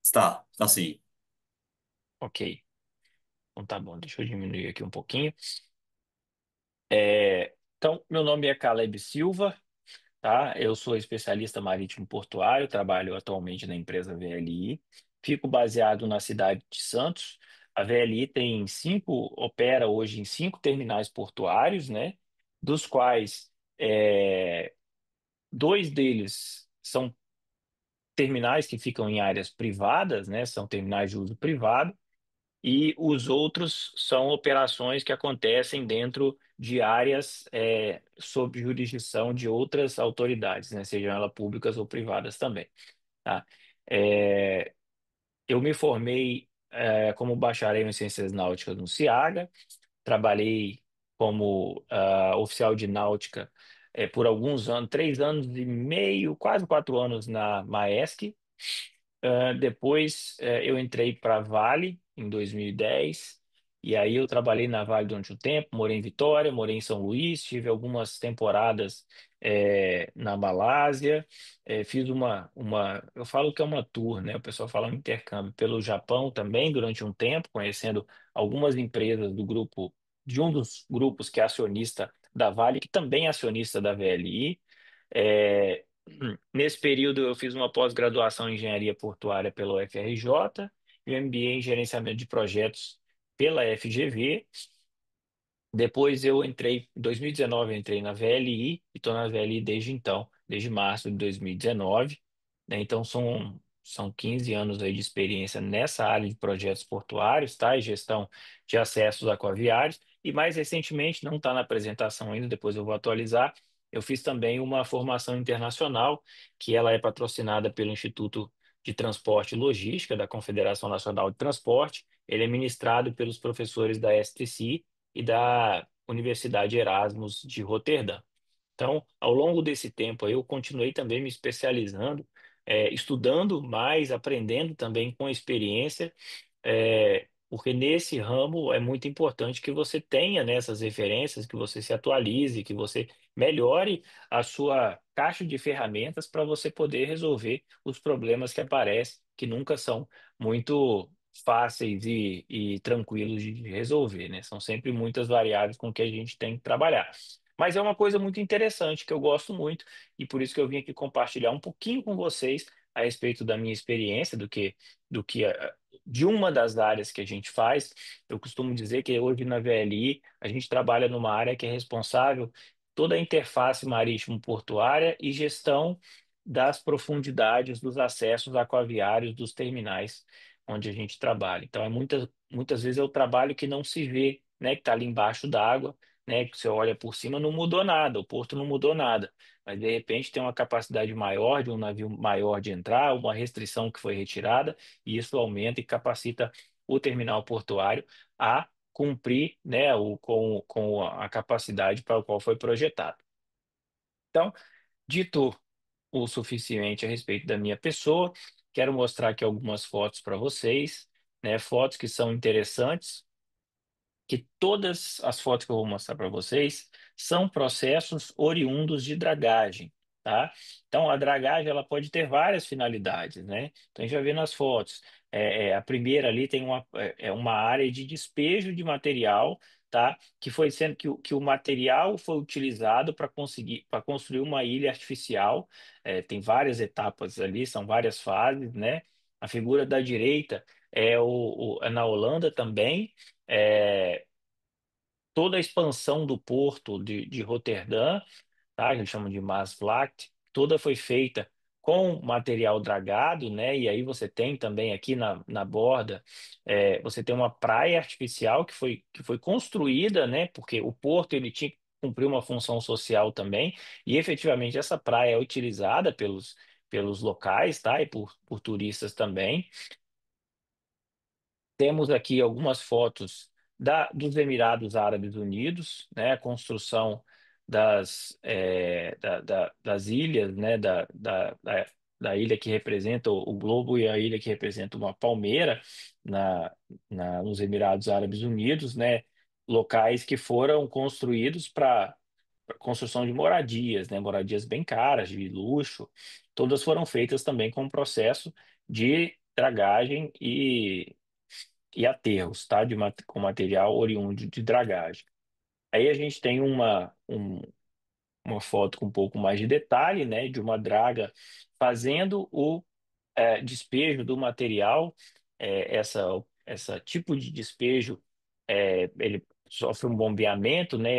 Está sim. Ok, então tá bom, deixa eu diminuir aqui um pouquinho. Então, meu nome é Caleb Silva, tá? Eu sou especialista marítimo portuário, trabalho atualmente na empresa VLI, fico baseado na cidade de Santos. A VLI opera hoje em cinco terminais portuários, né? Dos quais dois deles são terminais que ficam em áreas privadas, né? São terminais de uso privado. E os outros são operações que acontecem dentro de áreas sob jurisdição de outras autoridades, né, sejam elas públicas ou privadas também, tá? É, eu me formei como bacharel em Ciências Náuticas no CIAGA, trabalhei como oficial de náutica por alguns anos, 3 anos e meio, quase 4 anos na Maersk. Depois, eu entrei para a Vale em 2010, e aí eu trabalhei na Vale durante um tempo, morei em Vitória, morei em São Luís, tive algumas temporadas na Malásia, fiz eu falo que é uma tour, né? O pessoal fala um intercâmbio pelo Japão também durante um tempo, conhecendo algumas empresas de um dos grupos que é acionista da Vale, que também é acionista da VLI. É, Nesse período, eu fiz uma pós-graduação em engenharia portuária pela UFRJ e um MBA em gerenciamento de projetos pela FGV. Depois em 2019 eu entrei na VLI e estou na VLI desde então, desde março de 2019, né? Então são 15 anos aí de experiência nessa área de projetos portuários, tá? E gestão de acessos aquaviários. E mais recentemente, não está na apresentação ainda, depois eu vou atualizar, eu fiz também uma formação internacional, que ela é patrocinada pelo Instituto de Transporte e Logística da Confederação Nacional de Transporte. Ele é ministrado pelos professores da STC e da Universidade Erasmus de Roterdã. Então, ao longo desse tempo, aí, eu continuei também me especializando, estudando mais, aprendendo também com a experiência, porque nesse ramo é muito importante que você tenha nessas referências, que você se atualize, que você melhore a sua caixa de ferramentas para você poder resolver os problemas que aparecem, que nunca são muito fáceis e tranquilos de resolver, né? São sempre muitas variáveis com que a gente tem que trabalhar. Mas é uma coisa muito interessante que eu gosto muito e por isso que eu vim aqui compartilhar um pouquinho com vocês a respeito da minha experiência, do que de uma das áreas que a gente faz. Eu costumo dizer que hoje na VLI a gente trabalha numa área que é responsável toda a interface marítimo-portuária e gestão das profundidades dos acessos aquaviários dos terminais onde a gente trabalha. Então, muitas vezes é o trabalho que não se vê, né, que está ali embaixo d'água, né, que você olha por cima, não mudou nada, o porto não mudou nada, mas de repente tem uma capacidade maior de um navio maior de entrar, uma restrição que foi retirada, e isso aumenta e capacita o terminal portuário a cumprir, né, com a capacidade para o qual foi projetado. Então, dito o suficiente a respeito da minha pessoa, quero mostrar aqui algumas fotos para vocês, né, fotos que são interessantes, que todas as fotos que eu vou mostrar para vocês são processos oriundos de dragagem, tá? Então, a dragagem ela pode ter várias finalidades, né? Então, a gente vai ver nas fotos. A primeira ali tem uma área de despejo de material, tá? Que foi sendo que o material foi utilizado para construir uma ilha artificial. Tem várias etapas ali, são várias fases, né? A figura da direita é na Holanda também. É, Toda a expansão do porto de Roterdã, tá? Que eles chamam de Maasvlakte, toda foi feita com material dragado, né? E aí você tem também aqui na borda, você tem uma praia artificial que foi construída, né? Porque o porto ele tinha que cumprir uma função social também, e efetivamente essa praia é utilizada pelos locais, tá? E por turistas também. Temos aqui algumas fotos dos Emirados Árabes Unidos, né, a construção das ilhas, né, da ilha que representa o globo e a ilha que representa uma palmeira nos Emirados Árabes Unidos, né, locais que foram construídos para construção de moradias, né, moradias bem caras, de luxo, todas foram feitas também com um processo dragagem e aterros, tá? Com material oriundo de dragagem. Aí a gente tem uma foto com um pouco mais de detalhe, né, de uma draga fazendo o despejo do material. Essa tipo de despejo, ele sofre um bombeamento, né,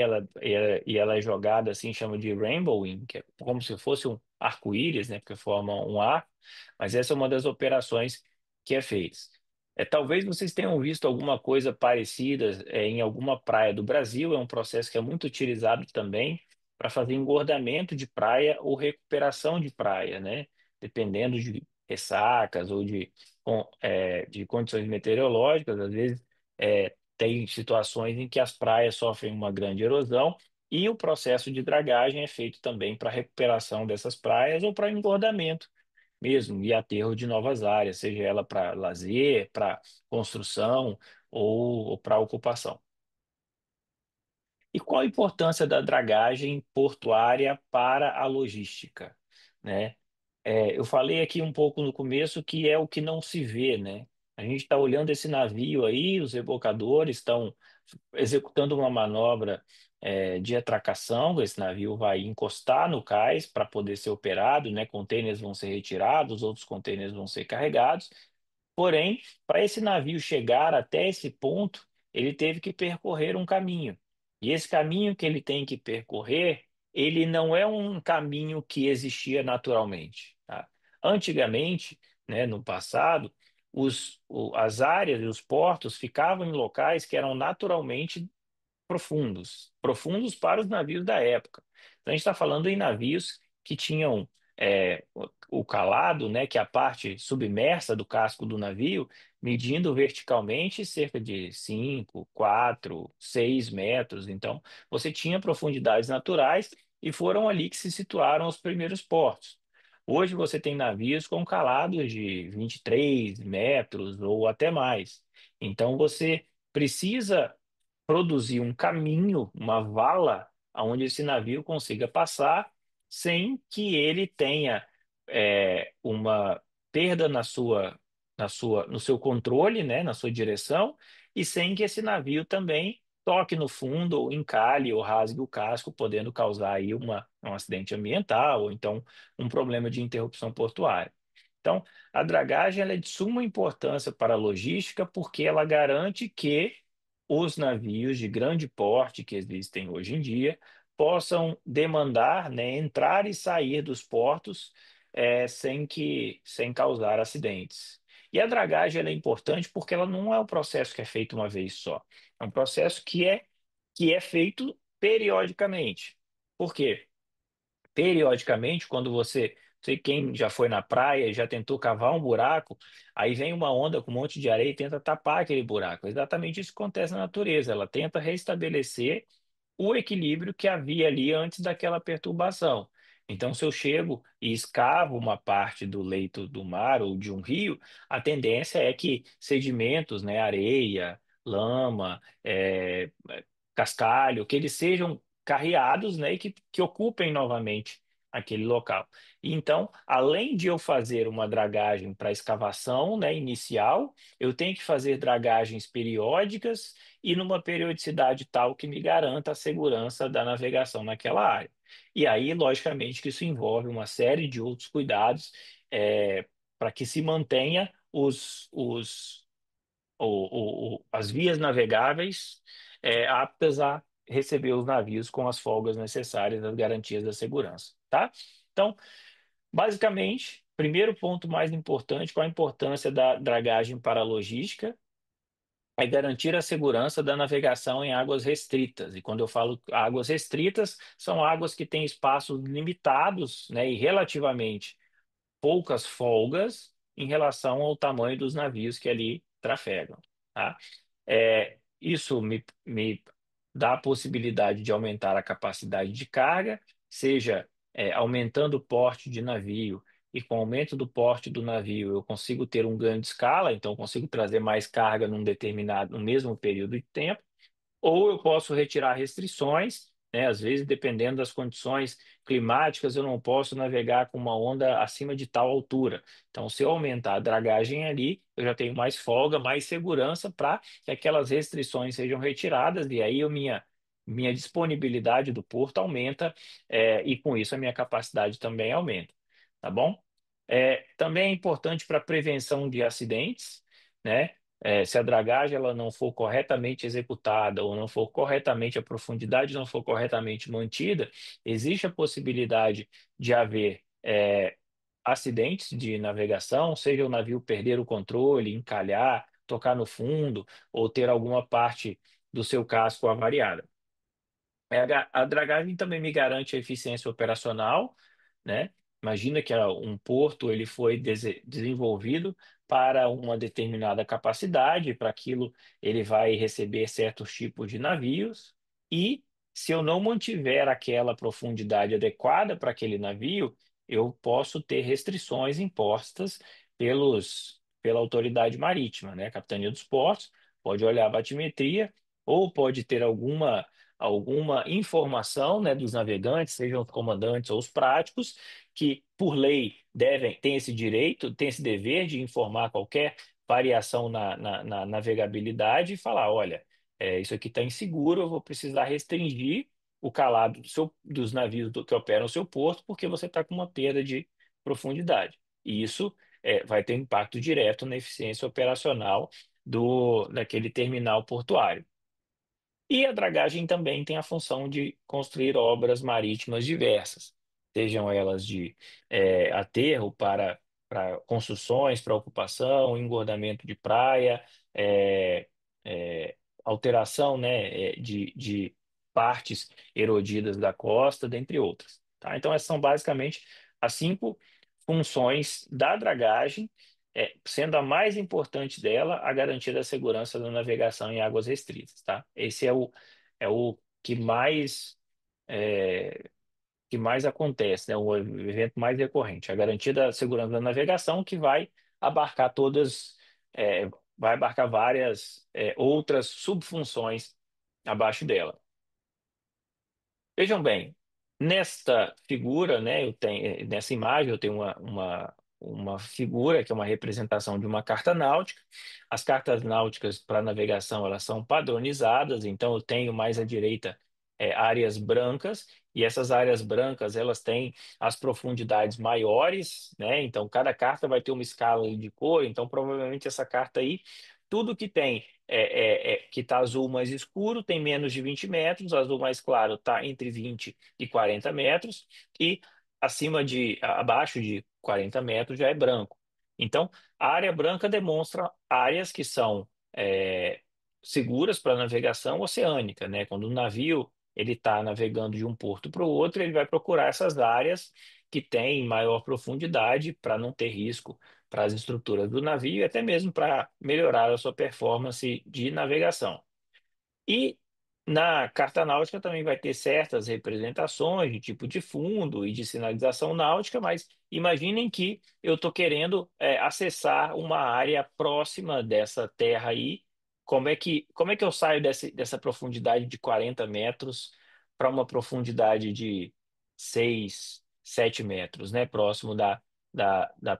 e ela é jogada assim, chama de rainbowing, que é como se fosse um arco-íris, né, porque forma um arco, mas essa é uma das operações que é feita. Talvez vocês tenham visto alguma coisa parecida em alguma praia do Brasil. É um processo que é muito utilizado também para fazer engordamento de praia ou recuperação de praia, né? Dependendo de ressacas ou de condições meteorológicas. Às vezes tem situações em que as praias sofrem uma grande erosão e o processo de dragagem é feito também para recuperação dessas praias ou para engordamento mesmo, e aterro de novas áreas, seja ela para lazer, para construção ou para ocupação. E qual a importância da dragagem portuária para a logística, né? Eu falei aqui um pouco no começo que é o que não se vê, né? A gente está olhando esse navio aí, os rebocadores estão executando uma manobra de atracação. Esse navio vai encostar no cais para poder ser operado, né? Contêineres vão ser retirados, outros contêineres vão ser carregados. Porém, para esse navio chegar até esse ponto, ele teve que percorrer um caminho. E esse caminho que ele tem que percorrer, ele não é um caminho que existia naturalmente, tá? Antigamente, né, no passado, as áreas e os portos ficavam em locais que eram naturalmente profundos, profundos para os navios da época. Então, a gente está falando em navios que tinham o calado, né, que é a parte submersa do casco do navio, medindo verticalmente cerca de 5, 4, 6 metros. Então, você tinha profundidades naturais e foram ali que se situaram os primeiros portos. Hoje você tem navios com calados de 23 metros ou até mais. Então, você precisa produzir um caminho, uma vala, onde esse navio consiga passar sem que ele tenha uma perda no seu controle, né, na sua direção, e sem que esse navio também toque no fundo, ou encalhe, ou rasgue o casco, podendo causar aí um acidente ambiental, ou então um problema de interrupção portuária. Então, a dragagem ela é de suma importância para a logística, porque ela garante que os navios de grande porte que existem hoje em dia possam demandar, né, entrar e sair dos portos sem causar acidentes. E a dragagem ela é importante porque ela não é um processo que é feito uma vez só. É um processo que é feito periodicamente. Por quê? Periodicamente, quando sei quem já foi na praia e já tentou cavar um buraco, aí vem uma onda com um monte de areia e tenta tapar aquele buraco. É exatamente isso que acontece na natureza. Ela tenta restabelecer o equilíbrio que havia ali antes daquela perturbação. Então, se eu chego e escavo uma parte do leito do mar ou de um rio, a tendência é que sedimentos, né, areia, lama, cascalho, que eles sejam carreados, né, e que ocupem novamente aquele local. E então, além de eu fazer uma dragagem para escavação, né, inicial, eu tenho que fazer dragagens periódicas e numa periodicidade tal que me garanta a segurança da navegação naquela área. E aí, logicamente, que isso envolve uma série de outros cuidados para que se mantenha as vias navegáveis aptas a receber os navios com as folgas necessárias, as garantias da segurança, tá? Então, basicamente, primeiro ponto mais importante, qual a importância da dragagem para a logística? É garantir a segurança da navegação em águas restritas. E quando eu falo águas restritas, são águas que têm espaços limitados, né, e relativamente poucas folgas em relação ao tamanho dos navios que ali trafegam, tá? Isso me dá a possibilidade de aumentar a capacidade de carga, seja aumentando o porte de navio, e com o aumento do porte do navio eu consigo ter um ganho de escala, então eu consigo trazer mais carga no mesmo período de tempo, ou eu posso retirar restrições né? Às vezes, dependendo das condições climáticas, eu não posso navegar com uma onda acima de tal altura. Então, se eu aumentar a dragagem ali, eu já tenho mais folga, mais segurança para que aquelas restrições sejam retiradas, e aí minha disponibilidade do porto aumenta, e com isso a minha capacidade também aumenta, tá bom? Também é importante para a prevenção de acidentes, né? Se a dragagem ela não for corretamente executada ou não for corretamente, a profundidade não for corretamente mantida, existe a possibilidade de haver acidentes de navegação, seja o navio perder o controle, encalhar, tocar no fundo ou ter alguma parte do seu casco avariada. A dragagem também me garante a eficiência operacional, né? Imagina que um porto ele foi desenvolvido para uma determinada capacidade, para aquilo ele vai receber certos tipos de navios, e se eu não mantiver aquela profundidade adequada para aquele navio, eu posso ter restrições impostas pela autoridade marítima, né? A Capitania dos Portos pode olhar a batimetria ou pode ter alguma informação, né, dos navegantes, sejam os comandantes ou os práticos, que por lei têm esse direito, têm esse dever de informar qualquer variação na navegabilidade e falar, olha, isso aqui está inseguro, eu vou precisar restringir o calado dos navios que operam o seu porto, porque você está com uma perda de profundidade. E isso vai ter impacto direto na eficiência operacional daquele terminal portuário. E a dragagem também tem a função de construir obras marítimas diversas, sejam elas de aterro para construções, para ocupação, engordamento de praia, é, alteração, né, de partes erodidas da costa, dentre outras. Tá? Então, essas são basicamente as 5 funções da dragagem, sendo a mais importante dela a garantia da segurança da navegação em águas restritas, tá? Esse é o é, que mais acontece, né? O evento mais recorrente, a garantia da segurança da navegação que abarcar todas, vai abarcar várias, outras subfunções abaixo dela. Vejam bem, nesta figura, né, nessa imagem, eu tenho uma figura que é uma representação de uma carta náutica. As cartas náuticas para navegação, elas são padronizadas, então eu tenho mais à direita áreas brancas, e essas áreas brancas, elas têm as profundidades maiores, né? Então cada carta vai ter uma escala de cor, então provavelmente essa carta aí, tudo que tem que está azul mais escuro tem menos de 20 metros, azul mais claro está entre 20 e 40 metros, e abaixo de 40 metros já é branco. Então, a área branca demonstra áreas que são seguras para navegação oceânica, né? Quando o navio ele está navegando de um porto para o outro, ele vai procurar essas áreas que têm maior profundidade para não ter risco para as estruturas do navio e até mesmo para melhorar a sua performance de navegação. E na carta náutica também vai ter certas representações de tipo de fundo e de sinalização náutica, mas imaginem que eu estou querendo acessar uma área próxima dessa terra aí. Como é que eu saio dessa profundidade de 40 metros para uma profundidade de 6, 7 metros, né? Próximo da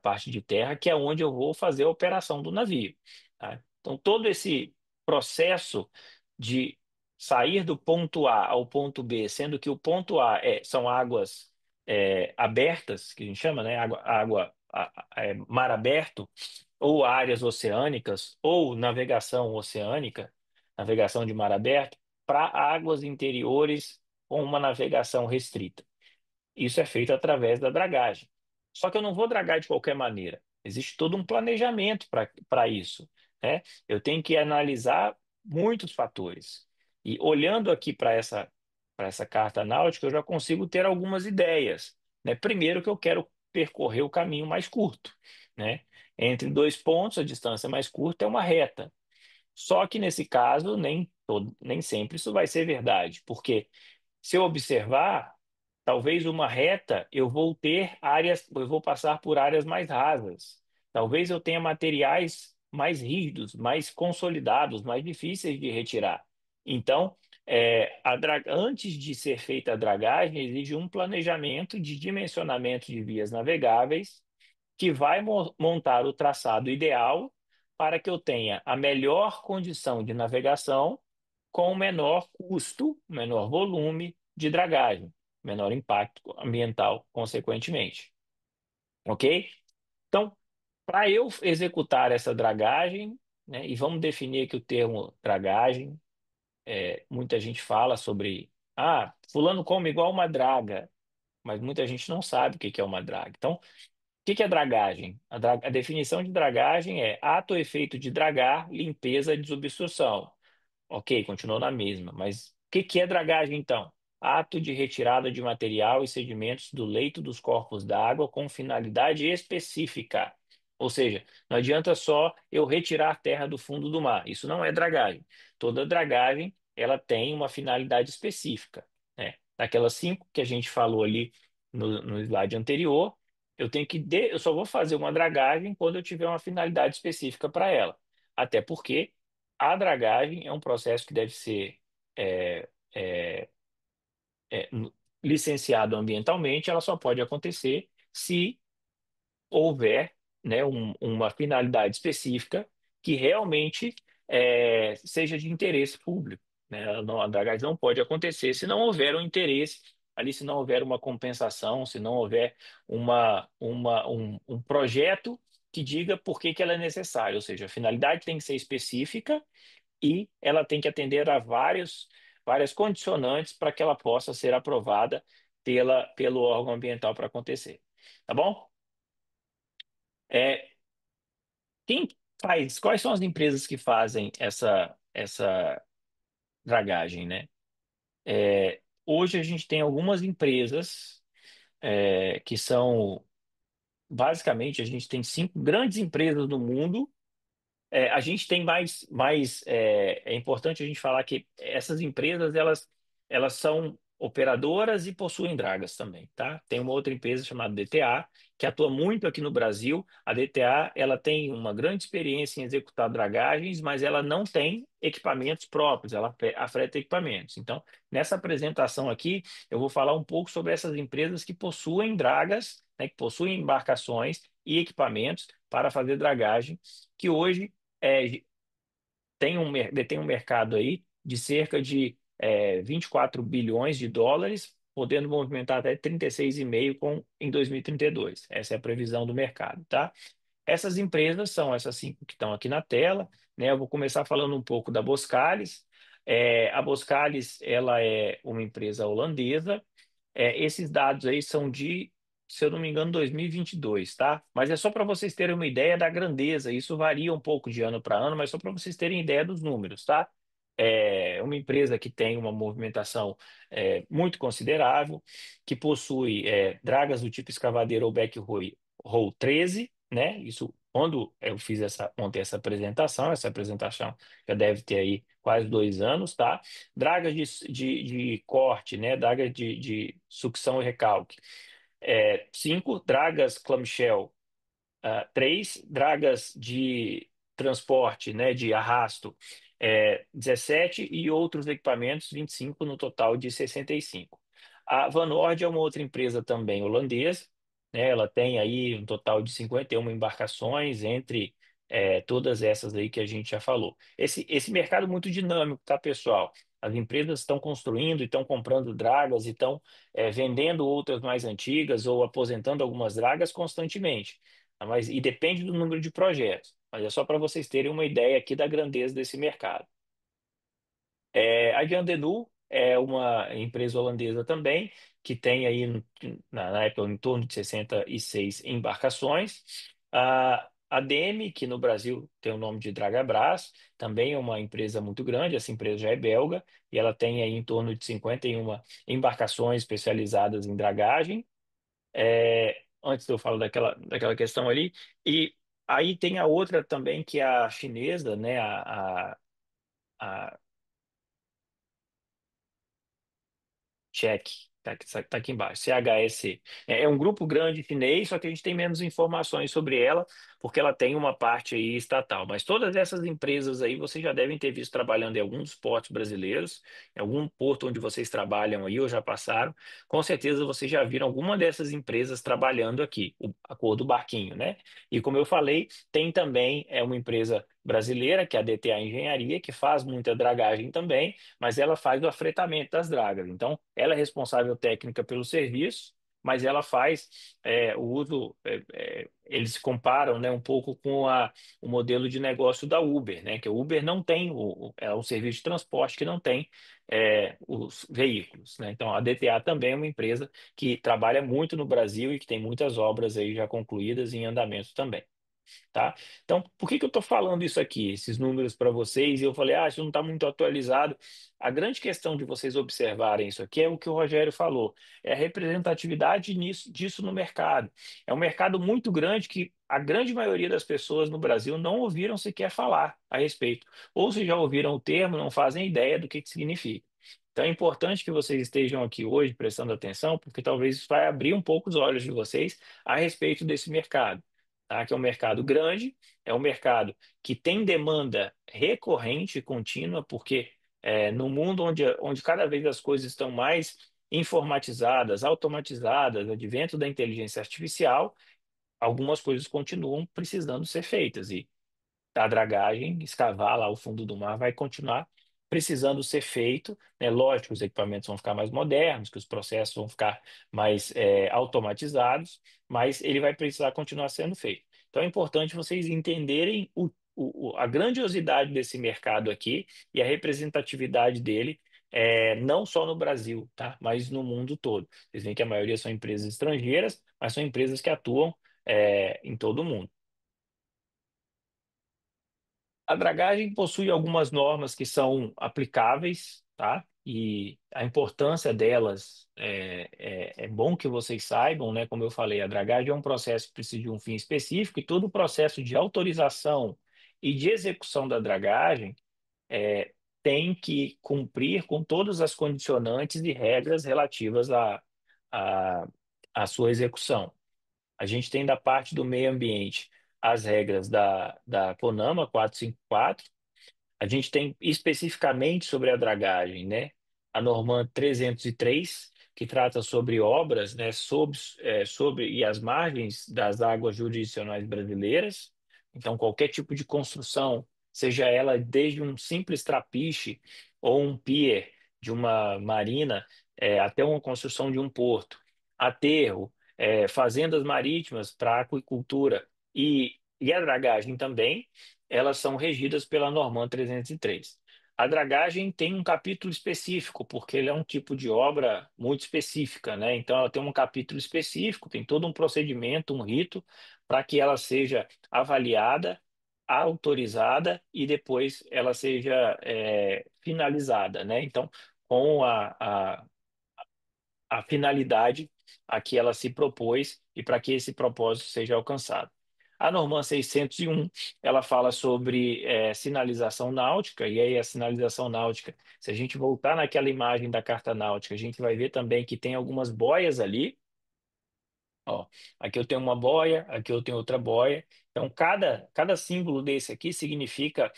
parte de terra, que é onde eu vou fazer a operação do navio. Tá? Então, todo esse processo de sair do ponto A ao ponto B, sendo que o ponto A são águas abertas, que a gente chama, né? Mar aberto, ou áreas oceânicas, ou navegação oceânica, navegação de mar aberto, para águas interiores com uma navegação restrita. Isso é feito através da dragagem. Só que eu não vou dragar de qualquer maneira. Existe todo um planejamento para isso, né? Eu tenho que analisar muitos fatores. E olhando aqui para essa carta náutica, eu já consigo ter algumas ideias, né? Primeiro que eu quero percorrer o caminho mais curto, né? Entre dois pontos, a distância mais curta é uma reta. Só que nesse caso, nem sempre isso vai ser verdade, porque se eu observar, talvez uma reta eu vou ter áreas, eu vou passar por áreas mais rasas. Talvez eu tenha materiais mais rígidos, mais consolidados, mais difíceis de retirar. Então, Antes de ser feita a dragagem, exige um planejamento de dimensionamento de vias navegáveis que vai montar o traçado ideal para que eu tenha a melhor condição de navegação com o menor custo, menor volume de dragagem, menor impacto ambiental, consequentemente. Ok? Então, para eu executar essa dragagem, né, e vamos definir aqui o termo dragagem, muita gente fala sobre, fulano come igual uma draga, mas muita gente não sabe o que que é uma draga. Então, o que que é dragagem? A definição de dragagem é ato ou efeito de dragar, limpeza, desobstrução. Ok, continuou na mesma. Mas o que que é dragagem, então? Ato de retirada de material e sedimentos do leito dos corpos d'água com finalidade específica. Ou seja, não adianta só eu retirar terra do fundo do mar. Isso não é dragagem. Toda dragagem, ela tem uma finalidade específica, né? Daquelas cinco que a gente falou ali no slide anterior, eu só vou fazer uma dragagem quando eu tiver uma finalidade específica para ela. Até porque a dragagem é um processo que deve ser é, é, é, licenciado ambientalmente, ela só pode acontecer se houver, né, uma finalidade específica que realmente seja de interesse público, né? A dragagem não pode acontecer se não houver um interesse ali, se não houver uma compensação, se não houver um projeto que diga por que que ela é necessária, ou seja, a finalidade tem que ser específica e ela tem que atender a várias condicionantes para que ela possa ser aprovada pelo órgão ambiental para acontecer. Tá bom? É, quem quais são as empresas que fazem essa dragagem, né? Hoje a gente tem algumas empresas que são, basicamente, a gente tem cinco grandes empresas no mundo. A gente tem é importante a gente falar que essas empresas, elas são operadoras e possuem dragas também, tá? Tem uma outra empresa chamada DTA, que atua muito aqui no Brasil. A DTA, ela tem uma grande experiência em executar dragagens, mas ela não tem equipamentos próprios, ela afreta equipamentos. Então, nessa apresentação aqui, eu vou falar um pouco sobre essas empresas que possuem dragas, né, que possuem embarcações e equipamentos para fazer dragagem, que hoje é, detém um mercado aí de cerca de 24 bilhões de dólares, podendo movimentar até 36,5 em 2032. Essa é a previsão do mercado, tá? Essas empresas são essas cinco que estão aqui na tela, né? Eu vou começar falando um pouco da Boskalis. A Boskalis, ela é uma empresa holandesa. Esses dados aí são de, se eu não me engano, 2022, tá? Mas é só para vocês terem uma ideia da grandeza. Isso varia um pouco de ano para ano, mas só para vocês terem ideia dos números, tá? É uma empresa que tem uma movimentação muito considerável, que possui dragas do tipo escavadeira ou backhoe 13, né? Isso quando eu fiz montei essa apresentação já deve ter aí quase 2 anos, tá? Dragas de corte, né? Dragas de sucção e recalque. Cinco dragas clamshell, três dragas de transporte, né? De arrasto, 17 e outros equipamentos, 25 no total de 65. A Van Noord é uma outra empresa também holandesa, né? Ela tem aí um total de 51 embarcações entre todas essas aí que a gente já falou. Esse mercado é muito dinâmico, tá, pessoal? As empresas estão construindo e estão comprando dragas e estão vendendo outras mais antigas ou aposentando algumas dragas constantemente. E depende do número de projetos. Mas é só para vocês terem uma ideia aqui da grandeza desse mercado. A Jandenu é uma empresa holandesa também, que tem aí, na época, em torno de 66 embarcações. A DEME, que no Brasil tem o nome de Dragabras, também é uma empresa muito grande, essa empresa já é belga, e ela tem aí em torno de 51 embarcações especializadas em dragagem. Antes de eu falar daquela questão ali, e aí tem a outra também, que é a chinesa, né, a Check. Tá aqui embaixo, CHSC. É um grupo grande chinês, só que a gente tem menos informações sobre ela, porque ela tem uma parte aí estatal. Mas todas essas empresas aí, vocês já devem ter visto trabalhando em alguns portos brasileiros, em algum porto onde vocês trabalham aí ou já passaram. Com certeza vocês já viram alguma dessas empresas trabalhando aqui, a cor do barquinho, né? E como eu falei, tem também uma empresa brasileira, que é a DTA Engenharia, que faz muita dragagem também, mas ela faz o afretamento das dragas. Então, ela é responsável técnica pelo serviço, mas ela faz o uso. Eles comparam, né, um pouco com o modelo de negócio da Uber, né? Que o Uber não tem é um serviço de transporte que não tem os veículos, né? Então, a DTA também é uma empresa que trabalha muito no Brasil e que tem muitas obras aí já concluídas e em andamento também, tá? Então, por que que eu estou falando isso aqui, esses números para vocês? E eu falei, isso não está muito atualizado. A grande questão de vocês observarem isso aqui é o que o Rogério falou, é a representatividade disso no mercado. É um mercado muito grande que a grande maioria das pessoas no Brasil não ouviram sequer falar a respeito. Ou se já ouviram o termo, não fazem ideia do que significa. Então é importante que vocês estejam aqui hoje prestando atenção, porque talvez isso vai abrir um pouco os olhos de vocês a respeito desse mercado, tá? Que é um mercado grande, é um mercado que tem demanda recorrente e contínua, porque no mundo onde cada vez as coisas estão mais informatizadas, automatizadas, advento da inteligência artificial, algumas coisas continuam precisando ser feitas. E a dragagem, escavar lá o fundo do mar, vai continuar precisando ser feito, né? Lógico que os equipamentos vão ficar mais modernos, que os processos vão ficar mais automatizados, mas ele vai precisar continuar sendo feito. Então é importante vocês entenderem a grandiosidade desse mercado aqui e a representatividade dele, não só no Brasil, tá? Mas no mundo todo. Vocês veem que a maioria são empresas estrangeiras, mas são empresas que atuam em todo o mundo. A dragagem possui algumas normas que são aplicáveis, tá? E a importância delas é bom que vocês saibam, né? Como eu falei, a dragagem é um processo que precisa de um fim específico e todo o processo de autorização e de execução da dragagem tem que cumprir com todas as condicionantes e regras relativas à, à sua execução. A gente tem da parte do meio ambiente as regras da CONAMA 454. A gente tem especificamente sobre a dragagem, né? A Norma 303, que trata sobre obras, né? Sobre e as margens das águas jurisdicionais brasileiras. Então, qualquer tipo de construção, seja ela desde um simples trapiche ou um pier de uma marina, até uma construção de um porto, aterro, fazendas marítimas para aquicultura e a dragagem também elas são regidas pela Norma 303. A dragagem tem um capítulo específico, porque ele é um tipo de obra muito específica, né? Então, ela tem um capítulo específico, tem todo um procedimento, um rito, para que ela seja avaliada, autorizada e depois ela seja finalizada, né? Então, com a finalidade a que ela se propôs e para que esse propósito seja alcançado. A Norma 601, ela fala sobre sinalização náutica, e aí a sinalização náutica, se a gente voltar naquela imagem da carta náutica, a gente vai ver também que tem algumas boias ali. Ó, aqui eu tenho uma boia, aqui eu tenho outra boia. Então, cada símbolo desse aqui significa,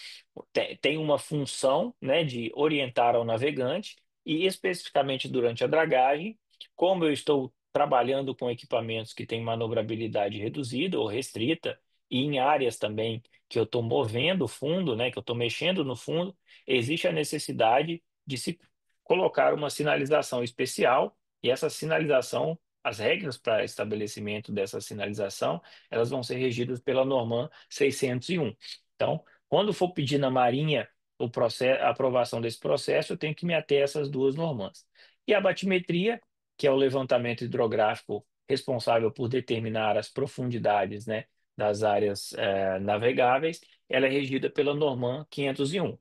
tem uma função, né, de orientar ao navegante, e especificamente durante a dragagem, como eu estou trabalhando com equipamentos que têm manobrabilidade reduzida ou restrita, e em áreas também que eu estou movendo o fundo, né, que eu estou mexendo no fundo, existe a necessidade de se colocar uma sinalização especial, e essa sinalização as regras para estabelecimento dessa sinalização, elas vão ser regidas pela Norma 601. Então, quando for pedir na Marinha a aprovação desse processo, eu tenho que me ater a essas duas normas. E a batimetria, que é o levantamento hidrográfico responsável por determinar as profundidades, né, das áreas navegáveis, ela é regida pela Norma 501.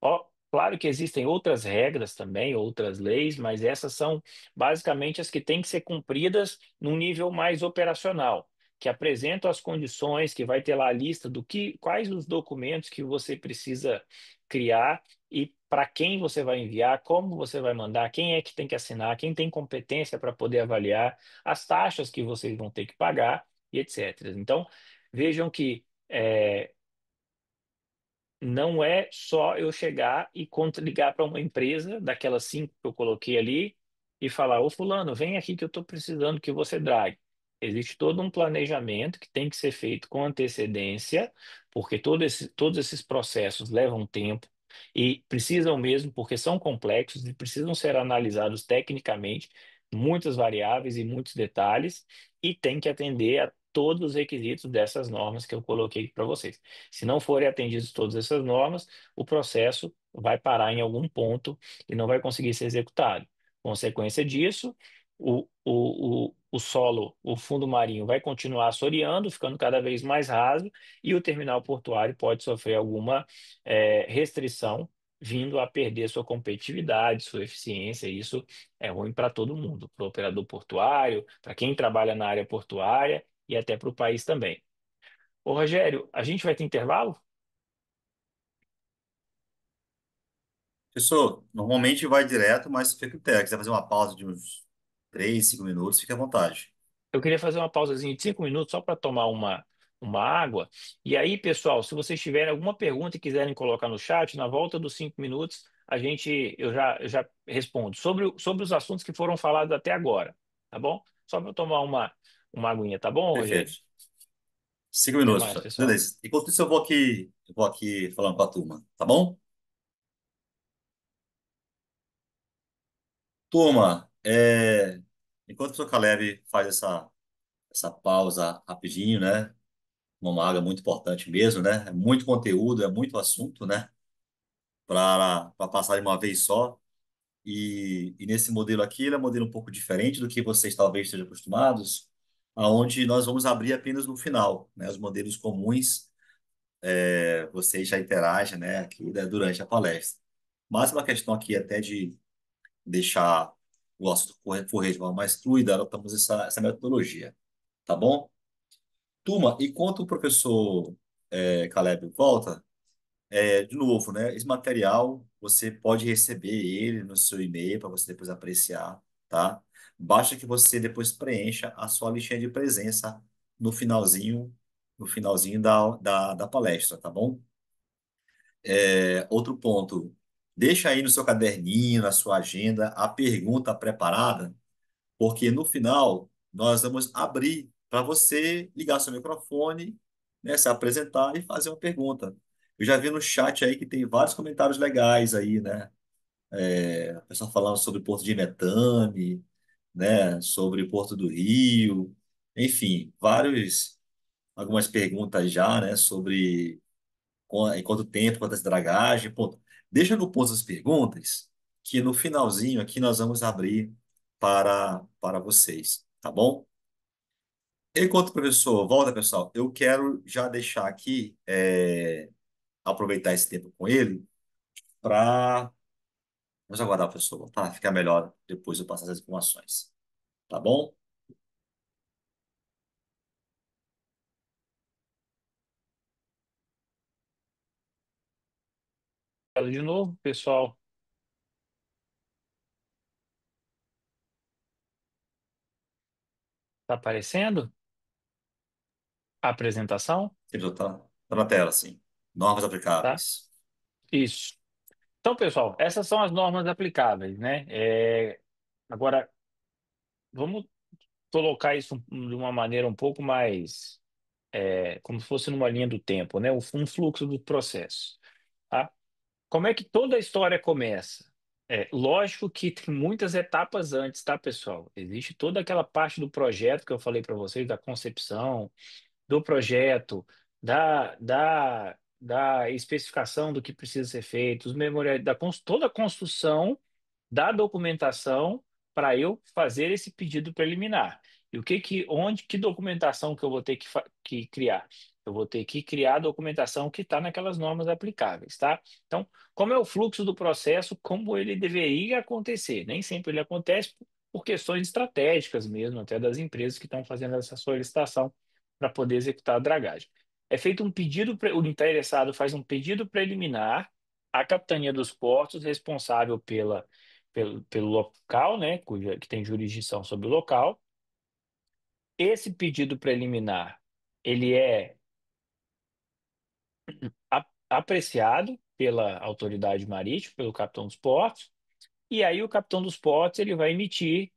Ó, claro que existem outras regras também, outras leis, mas essas são basicamente as que têm que ser cumpridas num nível mais operacional. que apresentam as condições, que vai ter lá a lista do que, quais os documentos que você precisa criar e para quem você vai enviar, como você vai mandar, quem é que tem que assinar, quem tem competência para poder avaliar, as taxas que vocês vão ter que pagar e etc. Então, vejam que não é só eu chegar e ligar para uma empresa, daquelas cinco que eu coloquei ali, e falar: Ô fulano, vem aqui que eu estou precisando que você drague. Existe todo um planejamento que tem que ser feito com antecedência, porque todos esses processos levam tempo e precisam mesmo, porque são complexos e precisam ser analisados tecnicamente, muitas variáveis e muitos detalhes, e tem que atender a todos os requisitos dessas normas que eu coloquei para vocês. Se não forem atendidas todas essas normas, o processo vai parar em algum ponto e não vai conseguir ser executado. Consequência disso, o solo, o fundo marinho vai continuar assoreando, ficando cada vez mais raso, e o terminal portuário pode sofrer alguma restrição, vindo a perder sua competitividade, sua eficiência. E isso é ruim para todo mundo, para o operador portuário, para quem trabalha na área portuária e até para o país também. Ô, Rogério, a gente vai ter intervalo? Professor, normalmente vai direto, mas fica o critério. Quiser fazer uma pausa de uns 3, 5 minutos, fique à vontade. Eu queria fazer uma pausazinha de 5 minutos só para tomar uma água. E aí, pessoal, se vocês tiverem alguma pergunta e quiserem colocar no chat, na volta dos 5 minutos, eu já respondo sobre os assuntos que foram falados até agora, tá bom? Só para eu tomar uma aguinha, tá bom, Rogério? Perfeito. 5 Até minutos, mais, professor. pessoal. Beleza. Enquanto isso, eu vou aqui falando com a turma, tá bom? Turma, enquanto o professor Caleb faz essa pausa rapidinho, né? Uma água muito importante mesmo, né? É muito conteúdo, é muito assunto, né? Para passar de uma vez só. E nesse modelo aqui, ele é um modelo um pouco diferente do que vocês talvez estejam acostumados, aonde nós vamos abrir apenas no final, né? Os modelos comuns, vocês já interagem, né, aqui, né, durante a palestra. Mas uma questão aqui até de deixar o assunto correr de forma mais fluida, adotamos essa metodologia, tá bom? Turma, enquanto o professor Caleb volta, de novo, né? Esse material você pode receber ele no seu e-mail para você depois apreciar, tá? Basta que você depois preencha a sua listinha de presença no finalzinho, no finalzinho da palestra, tá bom? Outro ponto, deixa aí no seu caderninho, na sua agenda, a pergunta preparada, porque no final nós vamos abrir para você ligar seu microfone, né, se apresentar e fazer uma pergunta. Eu já vi no chat aí que tem vários comentários legais aí, né? O pessoal falando sobre Porto de Metame, né? Sobre Porto do Rio, enfim, algumas perguntas já, né? Sobre em quanto tempo, quantas dragagem, ponto. Deixa no ponto as perguntas, que no finalzinho aqui nós vamos abrir para vocês, tá bom? Enquanto o professor volta, pessoal, eu quero já deixar aqui, aproveitar esse tempo com ele, para. Vamos aguardar o professor voltar, ficar melhor depois eu passar as informações, tá bom? Fala de novo, pessoal. Tá aparecendo a apresentação? Ele tá na tela, sim. Normas Tá? aplicáveis. Isso. Então, pessoal, essas são as normas aplicáveis, né? Agora, vamos colocar isso de uma maneira um pouco mais, como se fosse numa linha do tempo, né? Um fluxo do processo, tá? Como é que toda a história começa? Lógico que tem muitas etapas antes, tá, pessoal? Existe toda aquela parte do projeto que eu falei para vocês, da concepção, do projeto, da especificação do que precisa ser feito, os memoriais, toda a construção da documentação para eu fazer esse pedido preliminar. E que documentação que eu vou ter que criar? Eu vou ter que criar a documentação que está naquelas normas aplicáveis, tá? Então, como é o fluxo do processo, como ele deveria acontecer? Nem sempre ele acontece por questões estratégicas mesmo, até das empresas que estão fazendo essa solicitação para poder executar a dragagem. É feito um pedido, o interessado faz um pedido preliminar à Capitania dos Portos, responsável pelo local, né, que tem jurisdição sobre o local. Esse pedido preliminar, ele é apreciado pela autoridade marítima, pelo capitão dos portos, e aí o capitão dos portos ele vai emitir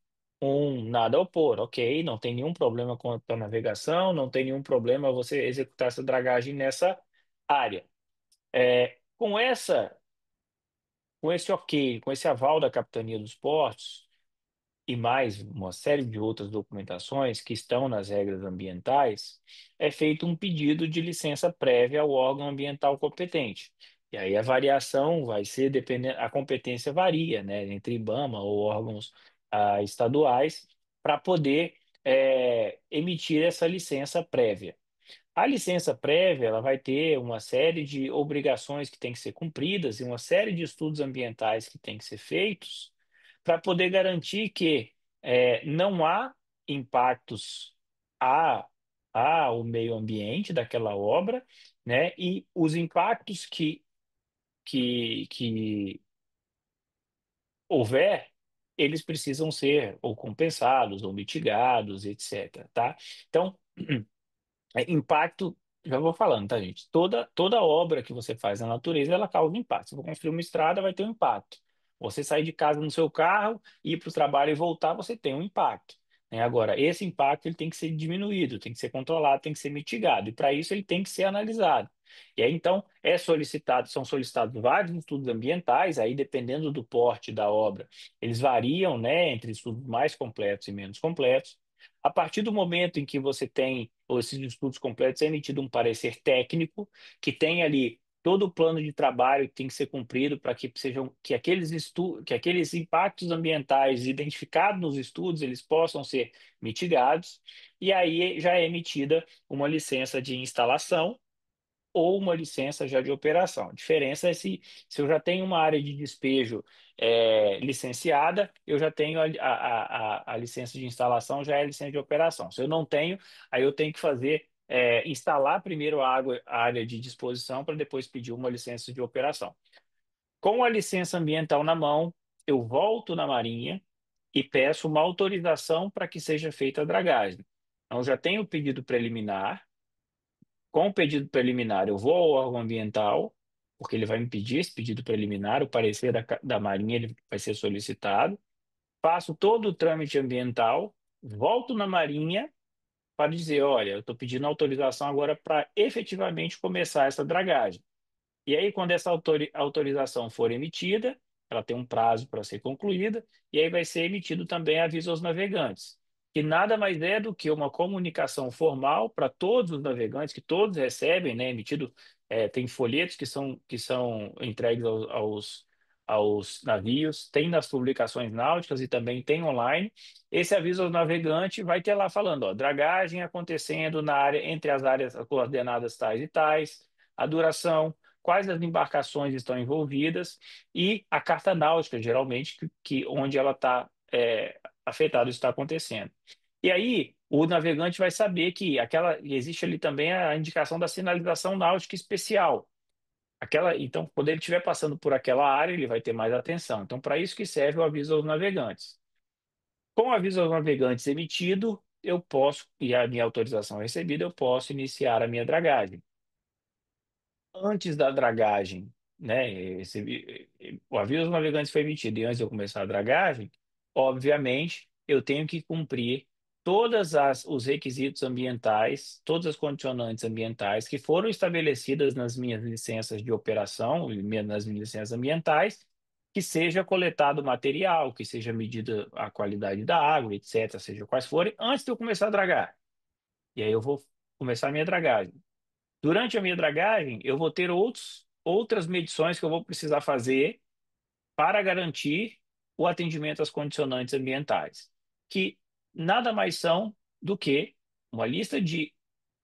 um nada a opor, ok, não tem nenhum problema com a navegação, não tem nenhum problema você executar essa dragagem nessa área. Com com esse ok, com esse aval da Capitania dos Portos, e mais uma série de outras documentações que estão nas regras ambientais, é feito um pedido de licença prévia ao órgão ambiental competente. E aí a variação vai ser dependendo, a competência varia, né, entre IBAMA ou órgãos estaduais para poder emitir essa licença prévia. A licença prévia, ela vai ter uma série de obrigações que têm que ser cumpridas e uma série de estudos ambientais que têm que ser feitos para poder garantir que não há impactos a, ao meio ambiente daquela obra, né? E os impactos que houver, eles precisam ser ou compensados ou mitigados, etc, tá? Então, impacto, já vou falando, tá, gente? Toda obra que você faz na natureza, ela causa impacto. Se for construir uma estrada, vai ter um impacto. Você sair de casa no seu carro, ir para o trabalho e voltar, você tem um impacto, né? Agora, esse impacto ele tem que ser diminuído, tem que ser controlado, tem que ser mitigado. E para isso ele tem que ser analisado. E aí, então, são solicitados vários estudos ambientais, aí dependendo do porte da obra, eles variam, né, entre estudos mais completos e menos completos. A partir do momento em que você tem esses estudos completos, é emitido um parecer técnico que tem ali todo o plano de trabalho que tem que ser cumprido para que sejam que aqueles impactos ambientais identificados nos estudos eles possam ser mitigados. E aí já é emitida uma licença de instalação ou uma licença já de operação. A diferença é se eu já tenho uma área de despejo licenciada, eu já tenho a licença de instalação, já é a licença de operação. Se eu não tenho, aí eu tenho que instalar primeiro a área de disposição para depois pedir uma licença de operação. Com a licença ambiental na mão, eu volto na Marinha e peço uma autorização para que seja feita a dragagem. Então, eu já tenho o pedido preliminar. Com o pedido preliminar, eu vou ao órgão ambiental, porque ele vai me pedir esse pedido preliminar, o parecer da Marinha ele vai ser solicitado. Faço todo o trâmite ambiental, volto na Marinha para dizer, olha, eu estou pedindo autorização agora para efetivamente começar essa dragagem. E aí, quando essa autorização for emitida, ela tem um prazo para ser concluída, e aí vai ser emitido também aviso aos navegantes, que nada mais é do que uma comunicação formal para todos os navegantes, que todos recebem, né, emitido, tem folhetos que são entregues aos navios, tem nas publicações náuticas e também tem online. Esse aviso aos navegantes vai ter lá falando, ó, dragagem acontecendo na área, entre as áreas coordenadas tais e tais, a duração, quais as embarcações estão envolvidas e a carta náutica, geralmente, onde ela está afetada, isso está acontecendo. E aí, o navegante vai saber que existe ali também a indicação da sinalização náutica especial. Então, quando ele estiver passando por aquela área, ele vai ter mais atenção. Então, para isso que serve o aviso aos navegantes. Com o aviso aos navegantes emitido, eu posso, e a minha autorização recebida, eu posso iniciar a minha dragagem. Antes da dragagem, né, o aviso aos navegantes foi emitido e antes de eu começar a dragagem, obviamente, eu tenho que cumprir os requisitos ambientais, todas as condicionantes ambientais que foram estabelecidas nas minhas licenças de operação, nas minhas licenças ambientais, que seja coletado material, que seja medida a qualidade da água, etc., seja quais forem, antes de eu começar a dragar. E aí eu vou começar a minha dragagem. Durante a minha dragagem, eu vou ter outras medições que eu vou precisar fazer para garantir o atendimento às condicionantes ambientais, que nada mais são do que uma lista de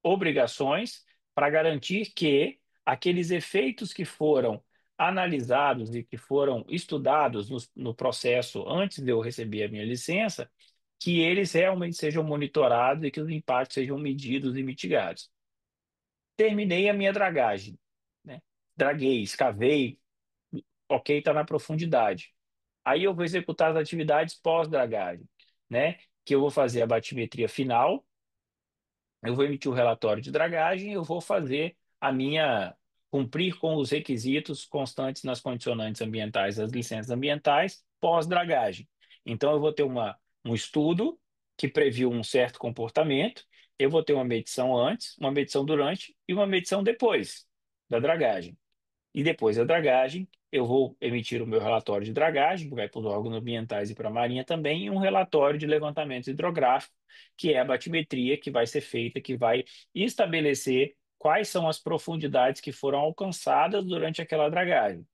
obrigações para garantir que aqueles efeitos que foram analisados e que foram estudados no processo antes de eu receber a minha licença que eles realmente sejam monitorados e que os impactos sejam medidos e mitigados. Terminei a minha dragagem, né? Draguei, escavei, ok, está na profundidade. Aí eu vou executar as atividades pós-dragagem, né? Que eu vou fazer a batimetria final, eu vou emitir o relatório de dragagem, eu vou fazer a minha cumprir com os requisitos constantes nas condicionantes ambientais das licenças ambientais pós-dragagem. Então eu vou ter um estudo que previu um certo comportamento, eu vou ter uma medição antes, uma medição durante e uma medição depois da dragagem. E depois da dragagem, eu vou emitir o meu relatório de dragagem, que vai para os órgãos ambientais e para a Marinha também, e um relatório de levantamento hidrográfico, que é a batimetria que vai ser feita, que vai estabelecer quais são as profundidades que foram alcançadas durante aquela dragagem.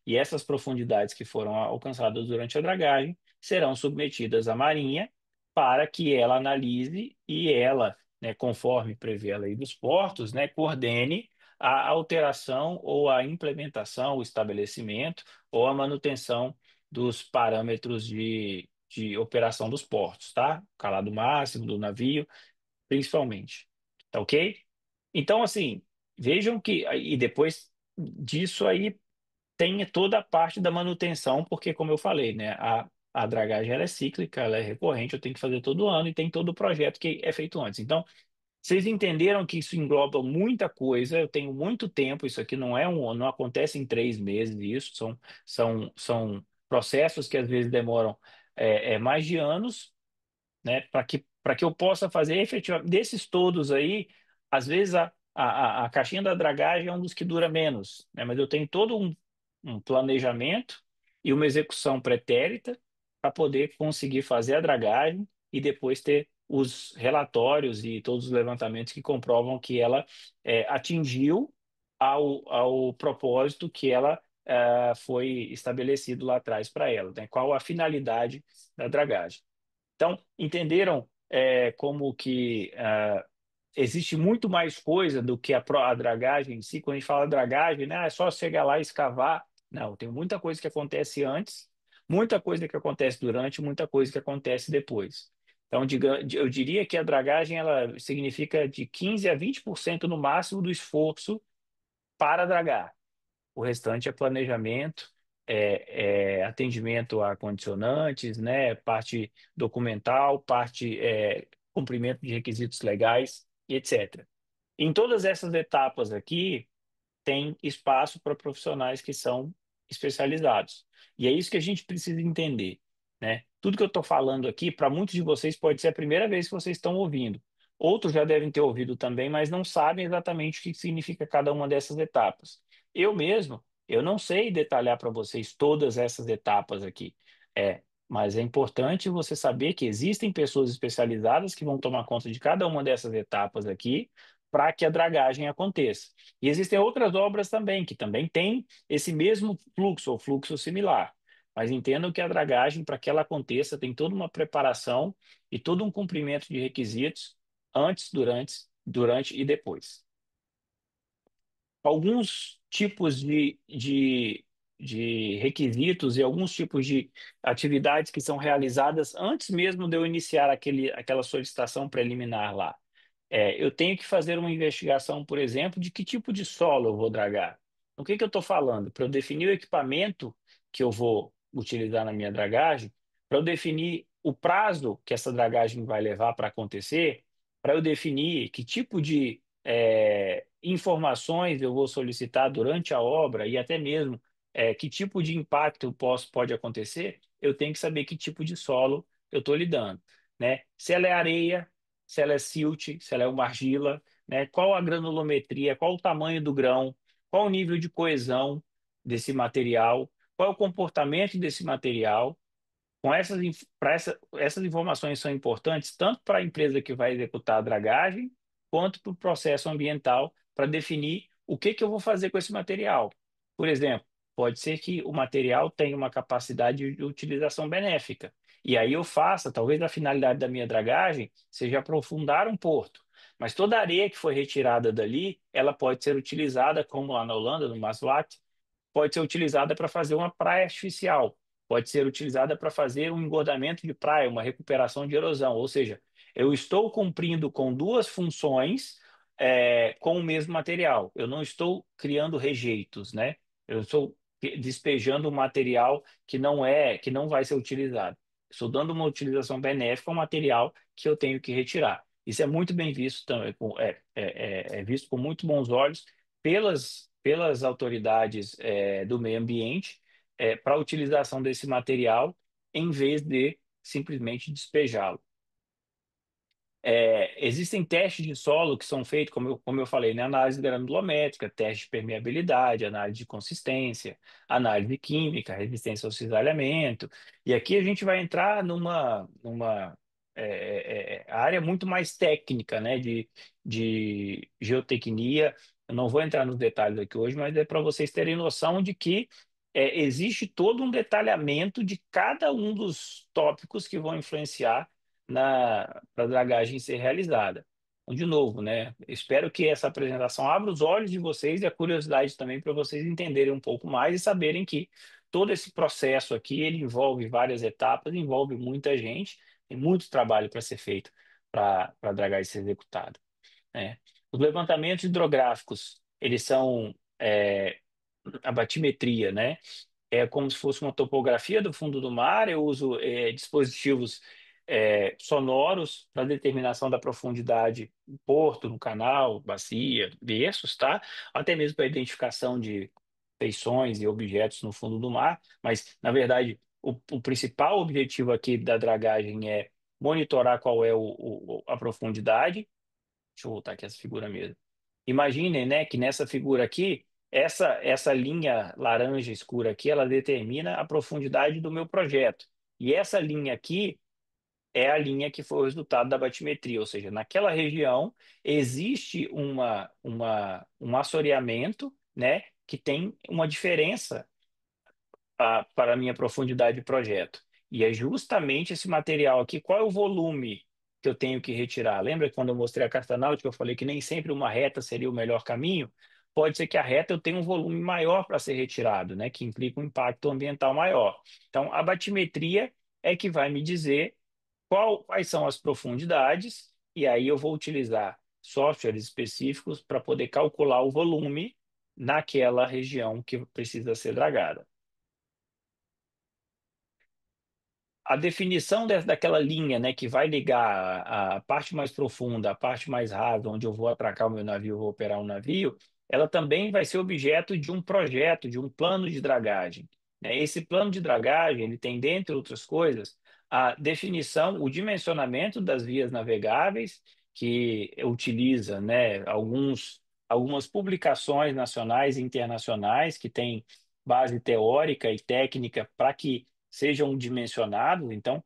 E essas profundidades que foram alcançadas durante a dragagem serão submetidas à Marinha para que ela analise e ela, né, conforme prevê a lei dos portos, né, coordene a alteração ou a implementação, o estabelecimento ou a manutenção dos parâmetros de operação dos portos, tá? Calado máximo do navio, principalmente. Tá ok? Então, assim, vejam que, e depois disso aí tem toda a parte da manutenção, porque, como eu falei, né, a dragagem ela é cíclica, ela é recorrente, eu tenho que fazer todo ano e tem todo o projeto que é feito antes. Então, vocês entenderam que isso engloba muita coisa, eu tenho muito tempo, isso aqui não acontece em 3 meses, isso são processos que às vezes demoram mais de anos, né? Para que eu possa fazer efetivamente, desses todos aí, às vezes a caixinha da dragagem é um dos que dura menos, né? Mas eu tenho todo um planejamento e uma execução pretérita para poder conseguir fazer a dragagem e depois ter os relatórios e todos os levantamentos que comprovam que ela atingiu ao propósito que ela foi estabelecido lá atrás para ela, né? Qual a finalidade da dragagem. Então, entenderam como que existe muito mais coisa do que a dragagem em si. Quando a gente fala dragagem, né, é só chegar lá e escavar. Não, tem muita coisa que acontece antes, muita coisa que acontece durante, muita coisa que acontece depois. Então, eu diria que a dragagem ela significa de 15 a 20% no máximo do esforço para dragar. O restante é planejamento, atendimento a condicionantes, né, parte documental, parte cumprimento de requisitos legais, e etc. Em todas essas etapas aqui, tem espaço para profissionais que são especializados. E é isso que a gente precisa entender, né? Tudo que eu estou falando aqui, para muitos de vocês, pode ser a primeira vez que vocês estão ouvindo. Outros já devem ter ouvido também, mas não sabem exatamente o que significa cada uma dessas etapas. Eu mesmo, eu não sei detalhar para vocês todas essas etapas aqui. Mas é importante você saber que existem pessoas especializadas que vão tomar conta de cada uma dessas etapas aqui para que a dragagem aconteça. E existem outras obras também, que também têm esse mesmo fluxo, ou fluxo similar. Mas entendam que a dragagem, para que ela aconteça, tem toda uma preparação e todo um cumprimento de requisitos antes, durante e depois. Alguns tipos de requisitos e alguns tipos de atividades que são realizadas antes mesmo de eu iniciar aquela solicitação preliminar lá. Eu tenho que fazer uma investigação, por exemplo, de que tipo de solo eu vou dragar. O que que eu estou falando? Para eu definir o equipamento que eu vou utilizar na minha dragagem, para eu definir o prazo que essa dragagem vai levar para acontecer, para eu definir que tipo de informações eu vou solicitar durante a obra e até mesmo que tipo de impacto pode acontecer, eu tenho que saber que tipo de solo eu estou lidando, né? Se ela é areia, se ela é silt, se ela é uma argila, né? Qual a granulometria, qual o tamanho do grão, qual o nível de coesão desse material, qual é o comportamento desse material. Essas informações são importantes tanto para a empresa que vai executar a dragagem, quanto para o processo ambiental, para definir o que que eu vou fazer com esse material. Por exemplo, pode ser que o material tenha uma capacidade de utilização benéfica. E aí eu faça, talvez a finalidade da minha dragagem seja aprofundar um porto. Mas toda a areia que foi retirada dali, ela pode ser utilizada, como lá na Holanda, no Maasvlakte, pode ser utilizada para fazer uma praia artificial. pode ser utilizada para fazer um engordamento de praia, uma recuperação de erosão. Ou seja, eu estou cumprindo com duas funções com o mesmo material. Eu não estou criando rejeitos, né? Eu estou despejando um material que não vai ser utilizado. Estou dando uma utilização benéfica ao material que eu tenho que retirar. Isso é muito bem visto também, é visto com muito bons olhos pelas autoridades do meio ambiente para a utilização desse material em vez de simplesmente despejá-lo. Existem testes de solo que são feitos, como eu falei, né? Análise granulométrica, teste de permeabilidade, análise de consistência, análise química, resistência ao cisalhamento. E aqui a gente vai entrar numa área muito mais técnica, né? De geotecnia. Eu não vou entrar nos detalhes aqui hoje, mas é para vocês terem noção de que existe todo um detalhamento de cada um dos tópicos que vão influenciar para a dragagem ser realizada. Então, de novo, né? Espero que essa apresentação abra os olhos de vocês e a curiosidade também para vocês entenderem um pouco mais e saberem que todo esse processo aqui ele envolve várias etapas, envolve muita gente, tem muito trabalho para ser feito para a dragagem ser executada, né? Os levantamentos hidrográficos, eles são a batimetria, né? É como se fosse uma topografia do fundo do mar. Eu uso dispositivos sonoros para determinação da profundidade do porto, no canal, bacia, berços, tá? Até mesmo para identificação de feições e objetos no fundo do mar. Mas, na verdade, o principal objetivo aqui da dragagem é monitorar qual é a profundidade. Deixa eu voltar aqui essa figura mesmo. Imaginem, né, que nessa figura aqui, essa linha laranja escura aqui, ela determina a profundidade do meu projeto. E essa linha aqui é a linha que foi o resultado da batimetria, ou seja, naquela região existe um assoreamento, né, que tem uma diferença para a minha profundidade de projeto. E é justamente esse material aqui, qual é o volume que eu tenho que retirar? Lembra que quando eu mostrei a carta náutica, eu falei que nem sempre uma reta seria o melhor caminho? Pode ser que a reta eu tenha um volume maior para ser retirado, né, que implica um impacto ambiental maior. Então, a batimetria é que vai me dizer quais são as profundidades, e aí eu vou utilizar softwares específicos para poder calcular o volume naquela região que precisa ser dragada. A definição daquela linha, né, que vai ligar a parte mais profunda, a parte mais rasa, onde eu vou atracar o meu navio, vou operar um navio, ela também vai ser objeto de um projeto, de um plano de dragagem, né? Esse plano de dragagem, ele tem, dentre outras coisas, a definição, o dimensionamento das vias navegáveis, que utiliza, né, algumas publicações nacionais e internacionais que têm base teórica e técnica para que sejam dimensionados. Então,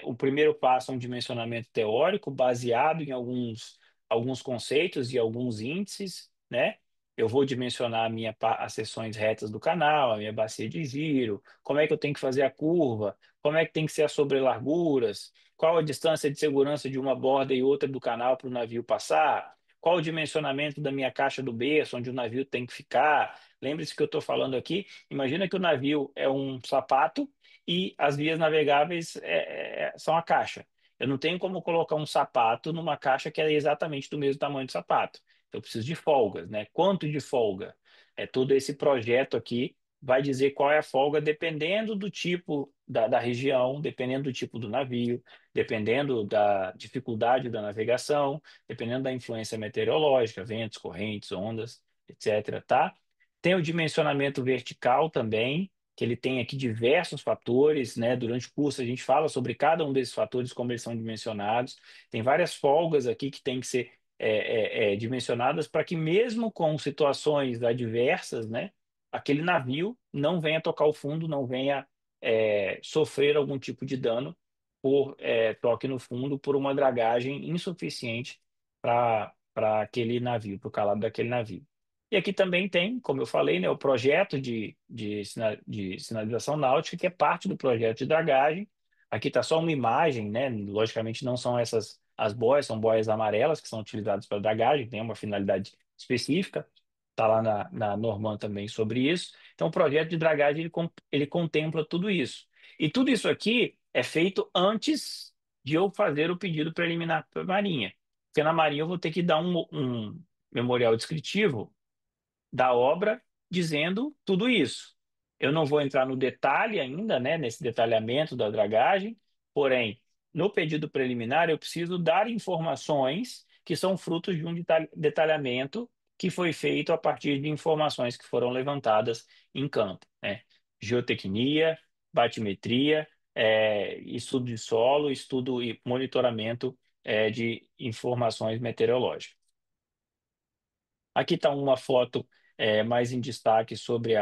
o primeiro passo é um dimensionamento teórico baseado em alguns conceitos e alguns índices, né? Eu vou dimensionar as seções retas do canal, a minha bacia de giro, como é que eu tenho que fazer a curva, como é que tem que ser as sobrelarguras, qual a distância de segurança de uma borda e outra do canal para o navio passar, qual o dimensionamento da minha caixa do berço, onde o navio tem que ficar. Lembre-se que eu estou falando aqui, imagina que o navio é um sapato e as vias navegáveis são a caixa. Eu não tenho como colocar um sapato numa caixa que é exatamente do mesmo tamanho do sapato. Eu preciso de folgas, né? Quanto de folga? Todo esse projeto aqui vai dizer qual é a folga dependendo do tipo da região, dependendo do tipo do navio, dependendo da dificuldade da navegação, dependendo da influência meteorológica, ventos, correntes, ondas, etc, tá? Tem o dimensionamento vertical também, que ele tem aqui diversos fatores, né? Durante o curso a gente fala sobre cada um desses fatores, como eles são dimensionados. Tem várias folgas aqui que têm que ser dimensionadas para que mesmo com situações adversas, né? Aquele navio não venha tocar o fundo, não venha sofrer algum tipo de dano por toque no fundo, por uma dragagem insuficiente para aquele navio, para o calado daquele navio. E aqui também tem, como eu falei, né, o projeto de sinalização náutica, que é parte do projeto de dragagem. Aqui está só uma imagem, né? Logicamente não são essas as boias, são boias amarelas que são utilizadas para dragagem, tem uma finalidade específica. Está lá na Norman também sobre isso. Então, o projeto de dragagem ele contempla tudo isso. E tudo isso aqui é feito antes de eu fazer o pedido preliminar para a Marinha. Porque na Marinha eu vou ter que dar um memorial descritivo da obra dizendo tudo isso. Eu não vou entrar no detalhe ainda, né, nesse detalhamento da dragagem, porém, no pedido preliminar eu preciso dar informações que são frutos de um detalhamento que foi feito a partir de informações que foram levantadas em campo, né? Geotecnia, batimetria, estudo de solo, estudo e monitoramento, de informações meteorológicas. Aqui está uma foto mais em destaque sobre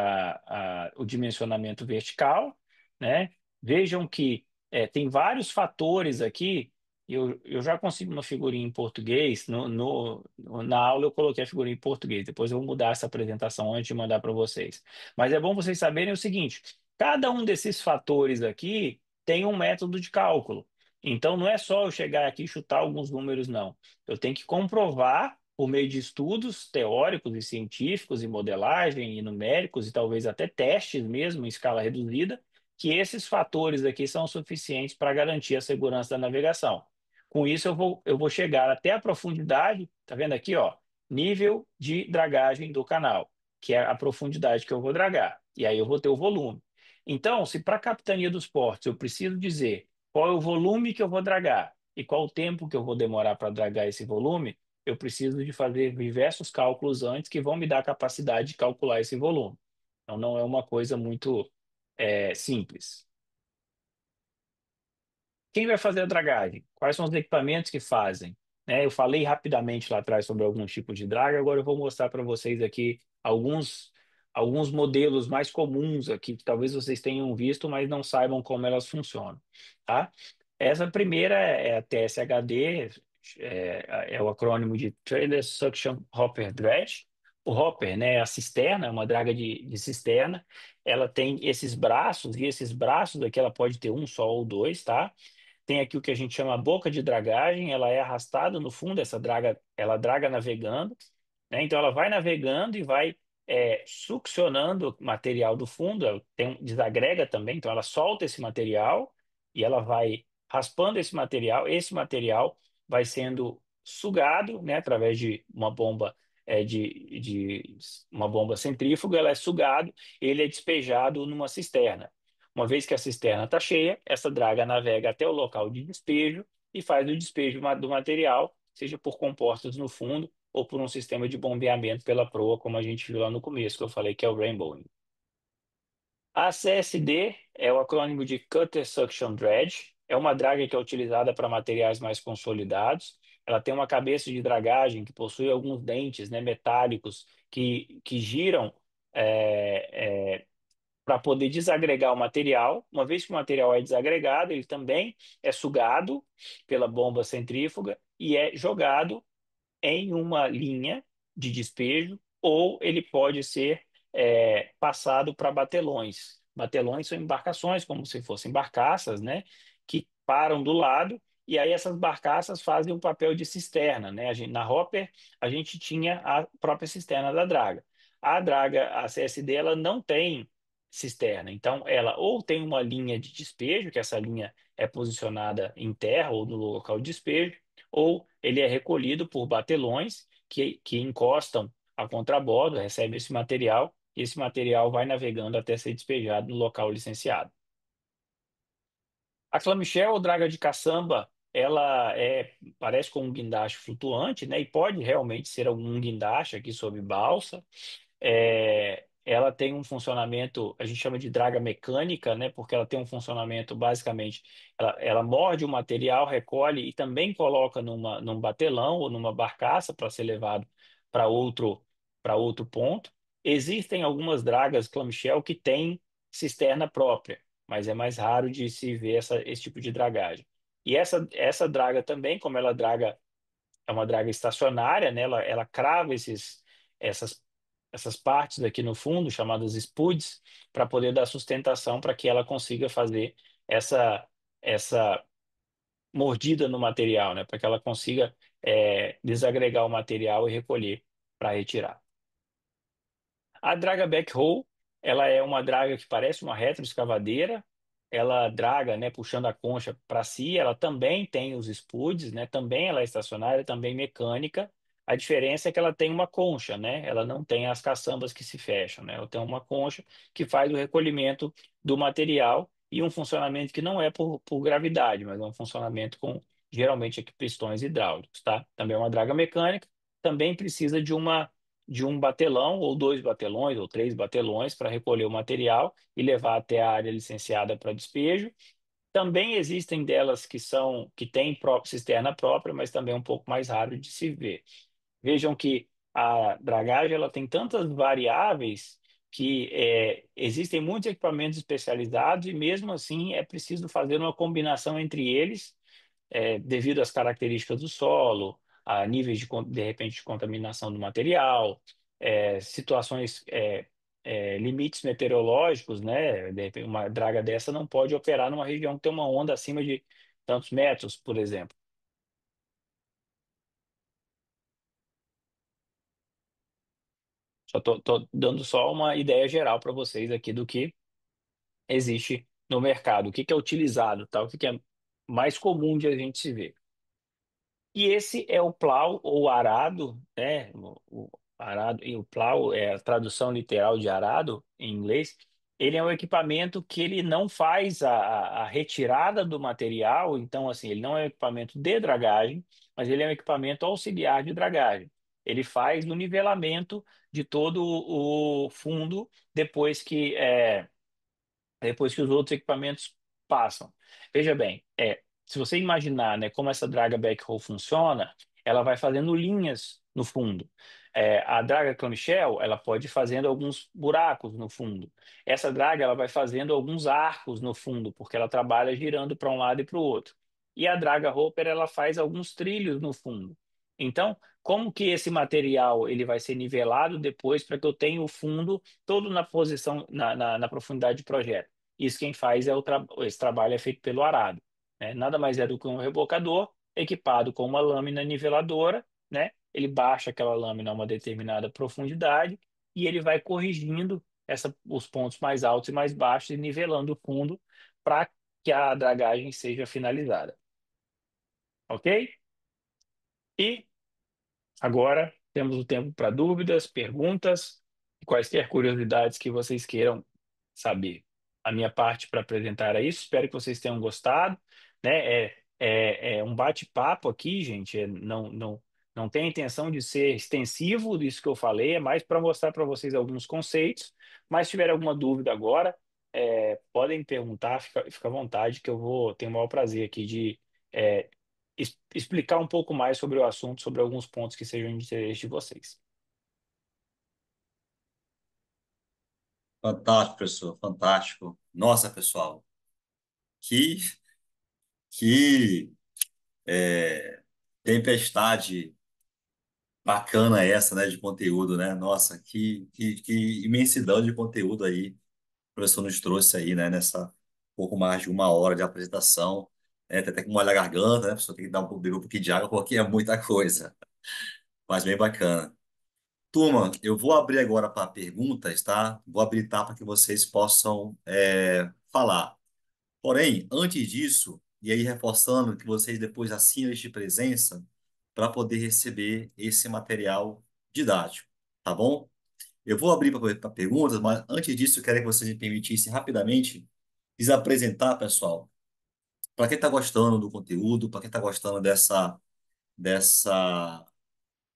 o dimensionamento vertical, né? Vejam que tem vários fatores aqui. Eu já consigo uma figurinha em português. Na aula eu coloquei a figurinha em português. Depois eu vou mudar essa apresentação antes de mandar para vocês. Mas é bom vocês saberem o seguinte: cada um desses fatores aqui tem um método de cálculo. Então não é só eu chegar aqui e chutar alguns números, não. Eu tenho que comprovar por meio de estudos teóricos e científicos e modelagem e numéricos e talvez até testes mesmo em escala reduzida, que esses fatores aqui são suficientes para garantir a segurança da navegação. Com isso, eu vou chegar até a profundidade, tá vendo aqui, ó, nível de dragagem do canal, que é a profundidade que eu vou dragar. E aí eu vou ter o volume. Então, se para a capitania dos portos eu preciso dizer qual é o volume que eu vou dragar e qual o tempo que eu vou demorar para dragar esse volume, eu preciso de fazer diversos cálculos antes que vão me dar a capacidade de calcular esse volume. Então, não é uma coisa muito simples. Quem vai fazer a dragagem? Quais são os equipamentos que fazem? Né, eu falei rapidamente lá atrás sobre alguns tipos de draga, agora eu vou mostrar para vocês aqui alguns modelos mais comuns aqui, que talvez vocês tenham visto, mas não saibam como elas funcionam, tá? Essa primeira é a TSHD, é o acrônimo de Trailer Suction Hopper Dredge. O hopper, né, é a cisterna, é uma draga de cisterna. Ela tem esses braços, e esses braços aqui ela pode ter um só ou dois, tá? Tem aqui o que a gente chama boca de dragagem, ela é arrastada no fundo, essa draga, ela draga navegando, né? Então ela vai navegando e vai succionando material do fundo, ela desagrega também, então ela solta esse material e ela vai raspando esse material vai sendo sugado, né, através de uma bomba de uma bomba centrífuga, ela é sugado, ele é despejado numa cisterna. Uma vez que a cisterna está cheia, essa draga navega até o local de despejo e faz o despejo do material, seja por compostas no fundo ou por um sistema de bombeamento pela proa, como a gente viu lá no começo, que eu falei que é o Rainbow. A CSD é o acrônimo de Cutter Suction Dredge. É uma draga que é utilizada para materiais mais consolidados. Ela tem uma cabeça de dragagem que possui alguns dentes, né, metálicos que giram para poder desagregar o material. Uma vez que o material é desagregado, ele também é sugado pela bomba centrífuga e é jogado em uma linha de despejo, ou ele pode ser passado para batelões. Batelões são embarcações, como se fossem barcaças, né, que param do lado, e aí essas barcaças fazem o papel de cisterna, né? Na Hopper, a gente tinha a própria cisterna da draga. A draga, a CSD, ela não tem cisterna, então ela ou tem uma linha de despejo, que essa linha é posicionada em terra ou no local de despejo, ou ele é recolhido por batelões que encostam a contrabordo, recebe esse material, e esse material vai navegando até ser despejado no local licenciado. A clamshell, ou draga de caçamba, ela parece com um guindaste flutuante, né? E pode realmente ser algum guindaste aqui sob balsa. Ela tem um funcionamento, a gente chama de draga mecânica, né? Porque ela tem um funcionamento basicamente, ela morde o material, recolhe e também coloca num batelão ou numa barcaça para ser levado para outro ponto. Existem algumas dragas clamshell que têm cisterna própria, mas é mais raro de se ver esse tipo de dragagem. E essa draga também, como ela draga é uma draga estacionária, né? Ela crava essas, essas partes aqui no fundo, chamadas spuds, para poder dar sustentação para que ela consiga fazer essa mordida no material, né? Para que ela consiga desagregar o material e recolher para retirar. A draga backhoe, ela é uma draga que parece uma retroescavadeira, ela draga, né, puxando a concha para si, ela também tem os spuds, né, também ela é estacionária, também mecânica. A diferença é que ela tem uma concha, né? Ela não tem as caçambas que se fecham, né? Ela tem uma concha que faz o recolhimento do material e um funcionamento que não é por gravidade, mas é um funcionamento com geralmente aqui pistões hidráulicos, tá? Também é uma draga mecânica, também precisa de um batelão ou dois batelões ou três batelões para recolher o material e levar até a área licenciada para despejo. Também existem delas que têm cisterna própria, mas também é um pouco mais raro de se ver. Vejam que a dragagem ela tem tantas variáveis que existem muitos equipamentos especializados e mesmo assim é preciso fazer uma combinação entre eles, devido às características do solo, a níveis de repente de contaminação do material, situações, limites meteorológicos, né? De repente, uma draga dessa não pode operar numa região que tem uma onda acima de tantos metros, por exemplo. Só tô dando só uma ideia geral para vocês aqui do que existe no mercado, o que que é utilizado, tá? O que que é mais comum de a gente se ver. E esse é o plow ou arado, né? O arado e o plow é a tradução literal de arado em inglês. Ele é um equipamento que ele não faz a retirada do material, então assim, ele não é um equipamento de dragagem, mas ele é um equipamento auxiliar de dragagem. Ele faz o nivelamento de todo o fundo depois depois que os outros equipamentos passam. Veja bem, se você imaginar, né, como essa draga backhoe funciona, ela vai fazendo linhas no fundo. A draga clamshell, ela pode ir fazendo alguns buracos no fundo. Essa draga, ela vai fazendo alguns arcos no fundo, porque ela trabalha girando para um lado e para o outro. E a draga hopper, ela faz alguns trilhos no fundo. Então, como que esse material ele vai ser nivelado depois para que eu tenha o fundo todo na posição, na profundidade de projeto? Isso quem faz esse trabalho é feito pelo arado, né? Nada mais é do que um rebocador equipado com uma lâmina niveladora, né? Ele baixa aquela lâmina a uma determinada profundidade e ele vai corrigindo os pontos mais altos e mais baixos e nivelando o fundo para que a dragagem seja finalizada, ok? E agora temos o tempo para dúvidas, perguntas e quaisquer curiosidades que vocês queiram saber. A minha parte para apresentar é isso. Espero que vocês tenham gostado, né? É um bate-papo aqui, gente. Não tem a intenção de ser extensivo disso que eu falei, é mais para mostrar para vocês alguns conceitos. Mas se tiver alguma dúvida agora, podem perguntar, fica à vontade, que eu vou ter o maior prazer aqui de é, explicar um pouco mais sobre o assunto, sobre alguns pontos que sejam de interesse de vocês. Fantástico, professor, fantástico. Nossa, pessoal, que, que tempestade bacana essa, né, de conteúdo, né? Nossa, que imensidão de conteúdo aí o professor nos trouxe aí, né, nessa pouco mais de uma hora de apresentação. Tem até que molhar a garganta, né? A pessoa tem que dar beber um pouquinho de água, porque é muita coisa, mas bem bacana. Turma, eu vou abrir agora para perguntas, tá? Vou habilitar para que vocês possam falar. Porém, antes disso, e aí reforçando que vocês depois assinam este presença para poder receber esse material didático, tá bom? Eu vou abrir para perguntas, mas antes disso, eu quero que vocês me permitissem rapidamente lhes apresentar, pessoal, para quem está gostando do conteúdo, para quem está gostando dessa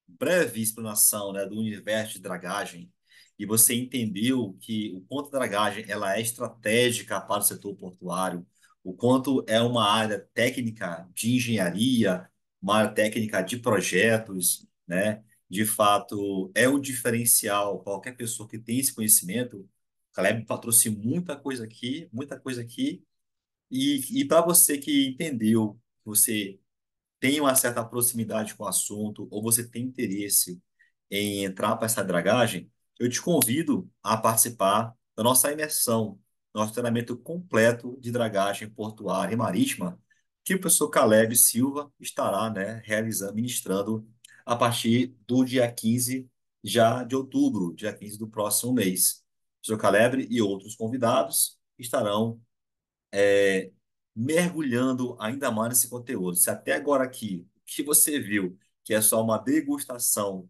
breve explanação, né, do universo de dragagem, e você entendeu que o quanto a dragagem ela é estratégica para o setor portuário, o quanto é uma área técnica de engenharia, uma área técnica de projetos, né? De fato, é um diferencial. Qualquer pessoa que tem esse conhecimento, o Caleb trouxe muita coisa aqui. E para você que entendeu, você tem uma certa proximidade com o assunto ou você tem interesse em entrar para essa dragagem, eu te convido a participar da nossa imersão, nosso treinamento completo de dragagem portuária e marítima, que o professor Caleb Silva estará, né, realizando, ministrando a partir do dia 15 já de outubro, dia 15 do próximo mês. O professor Caleb e outros convidados estarão é, mergulhando ainda mais nesse conteúdo. Se até agora aqui, o que você viu, que é só uma degustação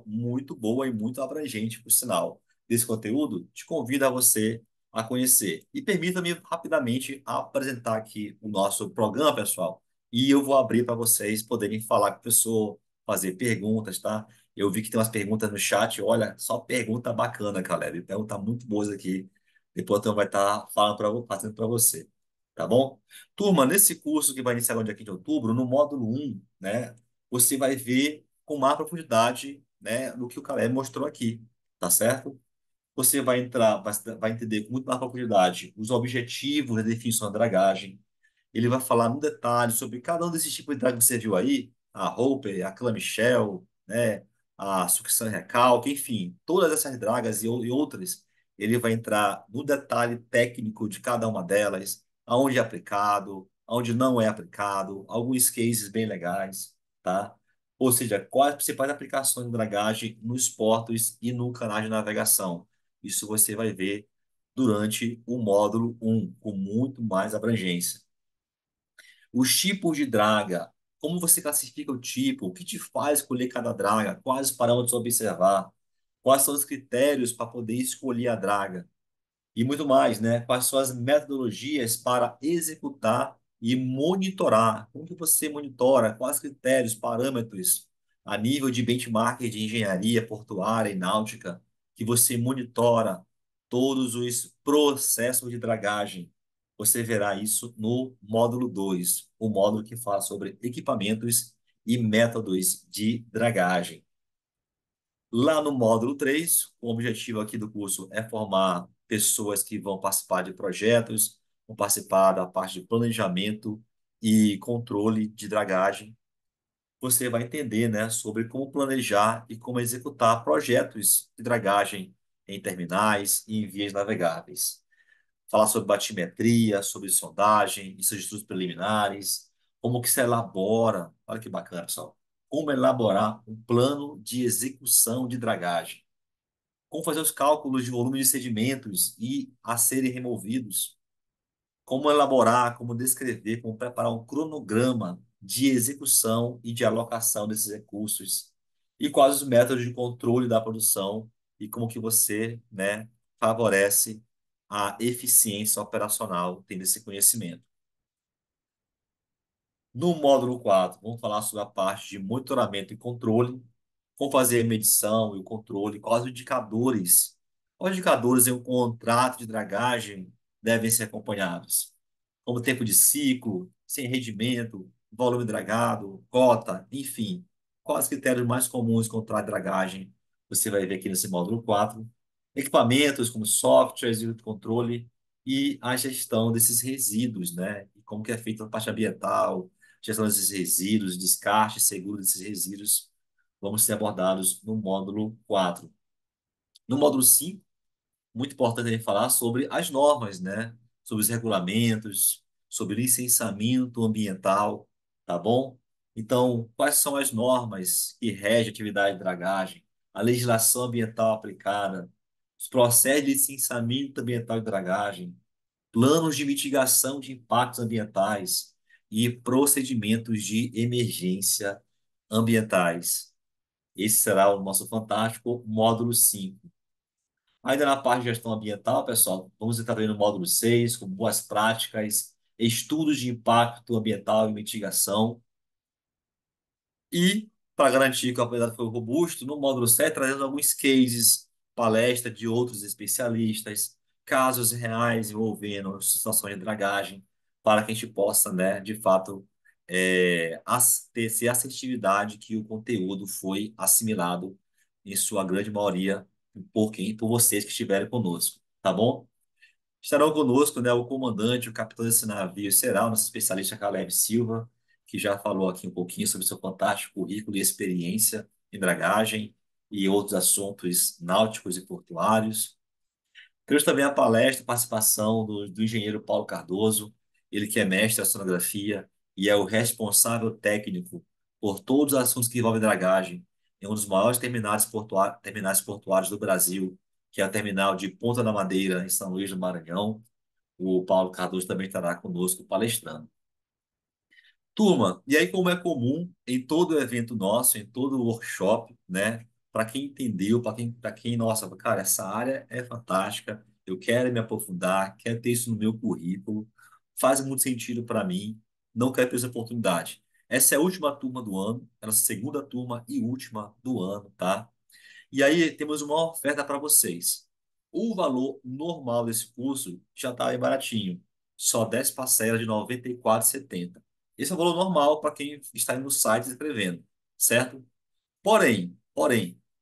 muito boa e muito abrangente, por sinal, desse conteúdo, te convido a você a conhecer. E permita-me rapidamente apresentar aqui o nosso programa, pessoal, e eu vou abrir para vocês poderem falar com a pessoa, fazer perguntas, tá? Eu vi que tem umas perguntas no chat, olha, só pergunta bacana, galera, pergunta muito boas aqui. Depois eu vai estar falando fazendo para você, tá bom? Turma, nesse curso que vai iniciar no dia 15 de outubro, no módulo um, né, você vai ver com mais profundidade, né, no que o Caleb mostrou aqui, tá certo? Você vai entrar, vai entender com muito mais profundidade os objetivos da definição da dragagem. Ele vai falar no detalhe sobre cada um desses tipos de drag que você viu aí, a Hopper, a Clamshell, né, a sucção e recalque, enfim, todas essas dragas e outras. Ele vai entrar no detalhe técnico de cada uma delas, aonde é aplicado, aonde não é aplicado, alguns cases bem legais, tá? Ou seja, quais as principais aplicações de dragagem nos portos e no canal de navegação. Isso você vai ver durante o módulo um com muito mais abrangência. Os tipos de draga, como você classifica o tipo, o que te faz escolher cada draga, quais os parâmetros a observar, quais são os critérios para poder escolher a draga e muito mais, né? Quais são as metodologias para executar e monitorar? Como que você monitora? Quais critérios, parâmetros a nível de benchmark de engenharia portuária e náutica que você monitora todos os processos de dragagem? Você verá isso no módulo 2, o módulo que fala sobre equipamentos e métodos de dragagem. Lá no módulo 3, o objetivo aqui do curso é formar pessoas que vão participar de projetos, vão participar da parte de planejamento e controle de dragagem. Você vai entender, né, sobre como planejar e como executar projetos de dragagem em terminais e em vias navegáveis. Falar sobre batimetria, sobre sondagem e seus estudos preliminares, como que se elabora, olha que bacana, pessoal, como elaborar um plano de execução de dragagem, como fazer os cálculos de volume de sedimentos e a serem removidos, como elaborar, como descrever, como preparar um cronograma de execução e de alocação desses recursos, e quais os métodos de controle da produção e como que você, né, favorece a eficiência operacional tendo esse conhecimento. No módulo 4, vamos falar sobre a parte de monitoramento e controle, como fazer a medição e o controle, quais indicadores em um contrato de dragagem devem ser acompanhados, como tempo de ciclo, sem rendimento, volume dragado, cota, enfim, quais os critérios mais comuns de contrato de dragagem você vai ver aqui nesse módulo 4, equipamentos como softwares de controle e a gestão desses resíduos, né? E como que é feita a parte ambiental, gestão desses resíduos, descarte seguro desses resíduos, vão ser abordados no módulo 4. No módulo 5, muito importante ele falar sobre as normas, né? Sobre os regulamentos, sobre licenciamento ambiental, tá bom? Então, quais são as normas que regem a atividade de dragagem, a legislação ambiental aplicada, os processos de licenciamento ambiental de dragagem, planos de mitigação de impactos ambientais e procedimentos de emergência ambientais. Esse será o nosso fantástico módulo 5. Ainda na parte de gestão ambiental, pessoal, vamos entrar também no módulo 6 com boas práticas, estudos de impacto ambiental e mitigação. E, para garantir que o aprendizado foi robusto, no módulo 7 trazemos alguns cases, palestra de outros especialistas, casos reais envolvendo situações de dragagem, para que a gente possa, né, de fato, ter essa assertividade que o conteúdo foi assimilado, em sua grande maioria, por vocês que estiverem conosco, tá bom? Estarão conosco, né, o comandante, o capitão desse navio será o nosso especialista Caleb Silva, que já falou aqui um pouquinho sobre seu fantástico currículo e experiência em dragagem e outros assuntos náuticos e portuários. Temos também a palestra, a participação do engenheiro Paulo Cardoso, ele que é mestre em oceanografia e é o responsável técnico por todos os assuntos que envolvem dragagem em um dos maiores terminais portuários do Brasil, que é o terminal de Ponta da Madeira, em São Luís do Maranhão. O Paulo Cardoso também estará conosco palestrando. Turma, e aí, como é comum em todo evento nosso, em todo workshop, né? Para quem entendeu, para quem, nossa, cara, essa área é fantástica, eu quero me aprofundar, quero ter isso no meu currículo, faz muito sentido para mim, não quero ter essa oportunidade. Essa é a última turma do ano, é a segunda turma e última do ano, tá? E aí temos uma oferta para vocês. O valor normal desse curso já está aí baratinho. Só 10 parcelas de R$ 94,70. Esse é o valor normal para quem está aí no site escrevendo, certo? Porém,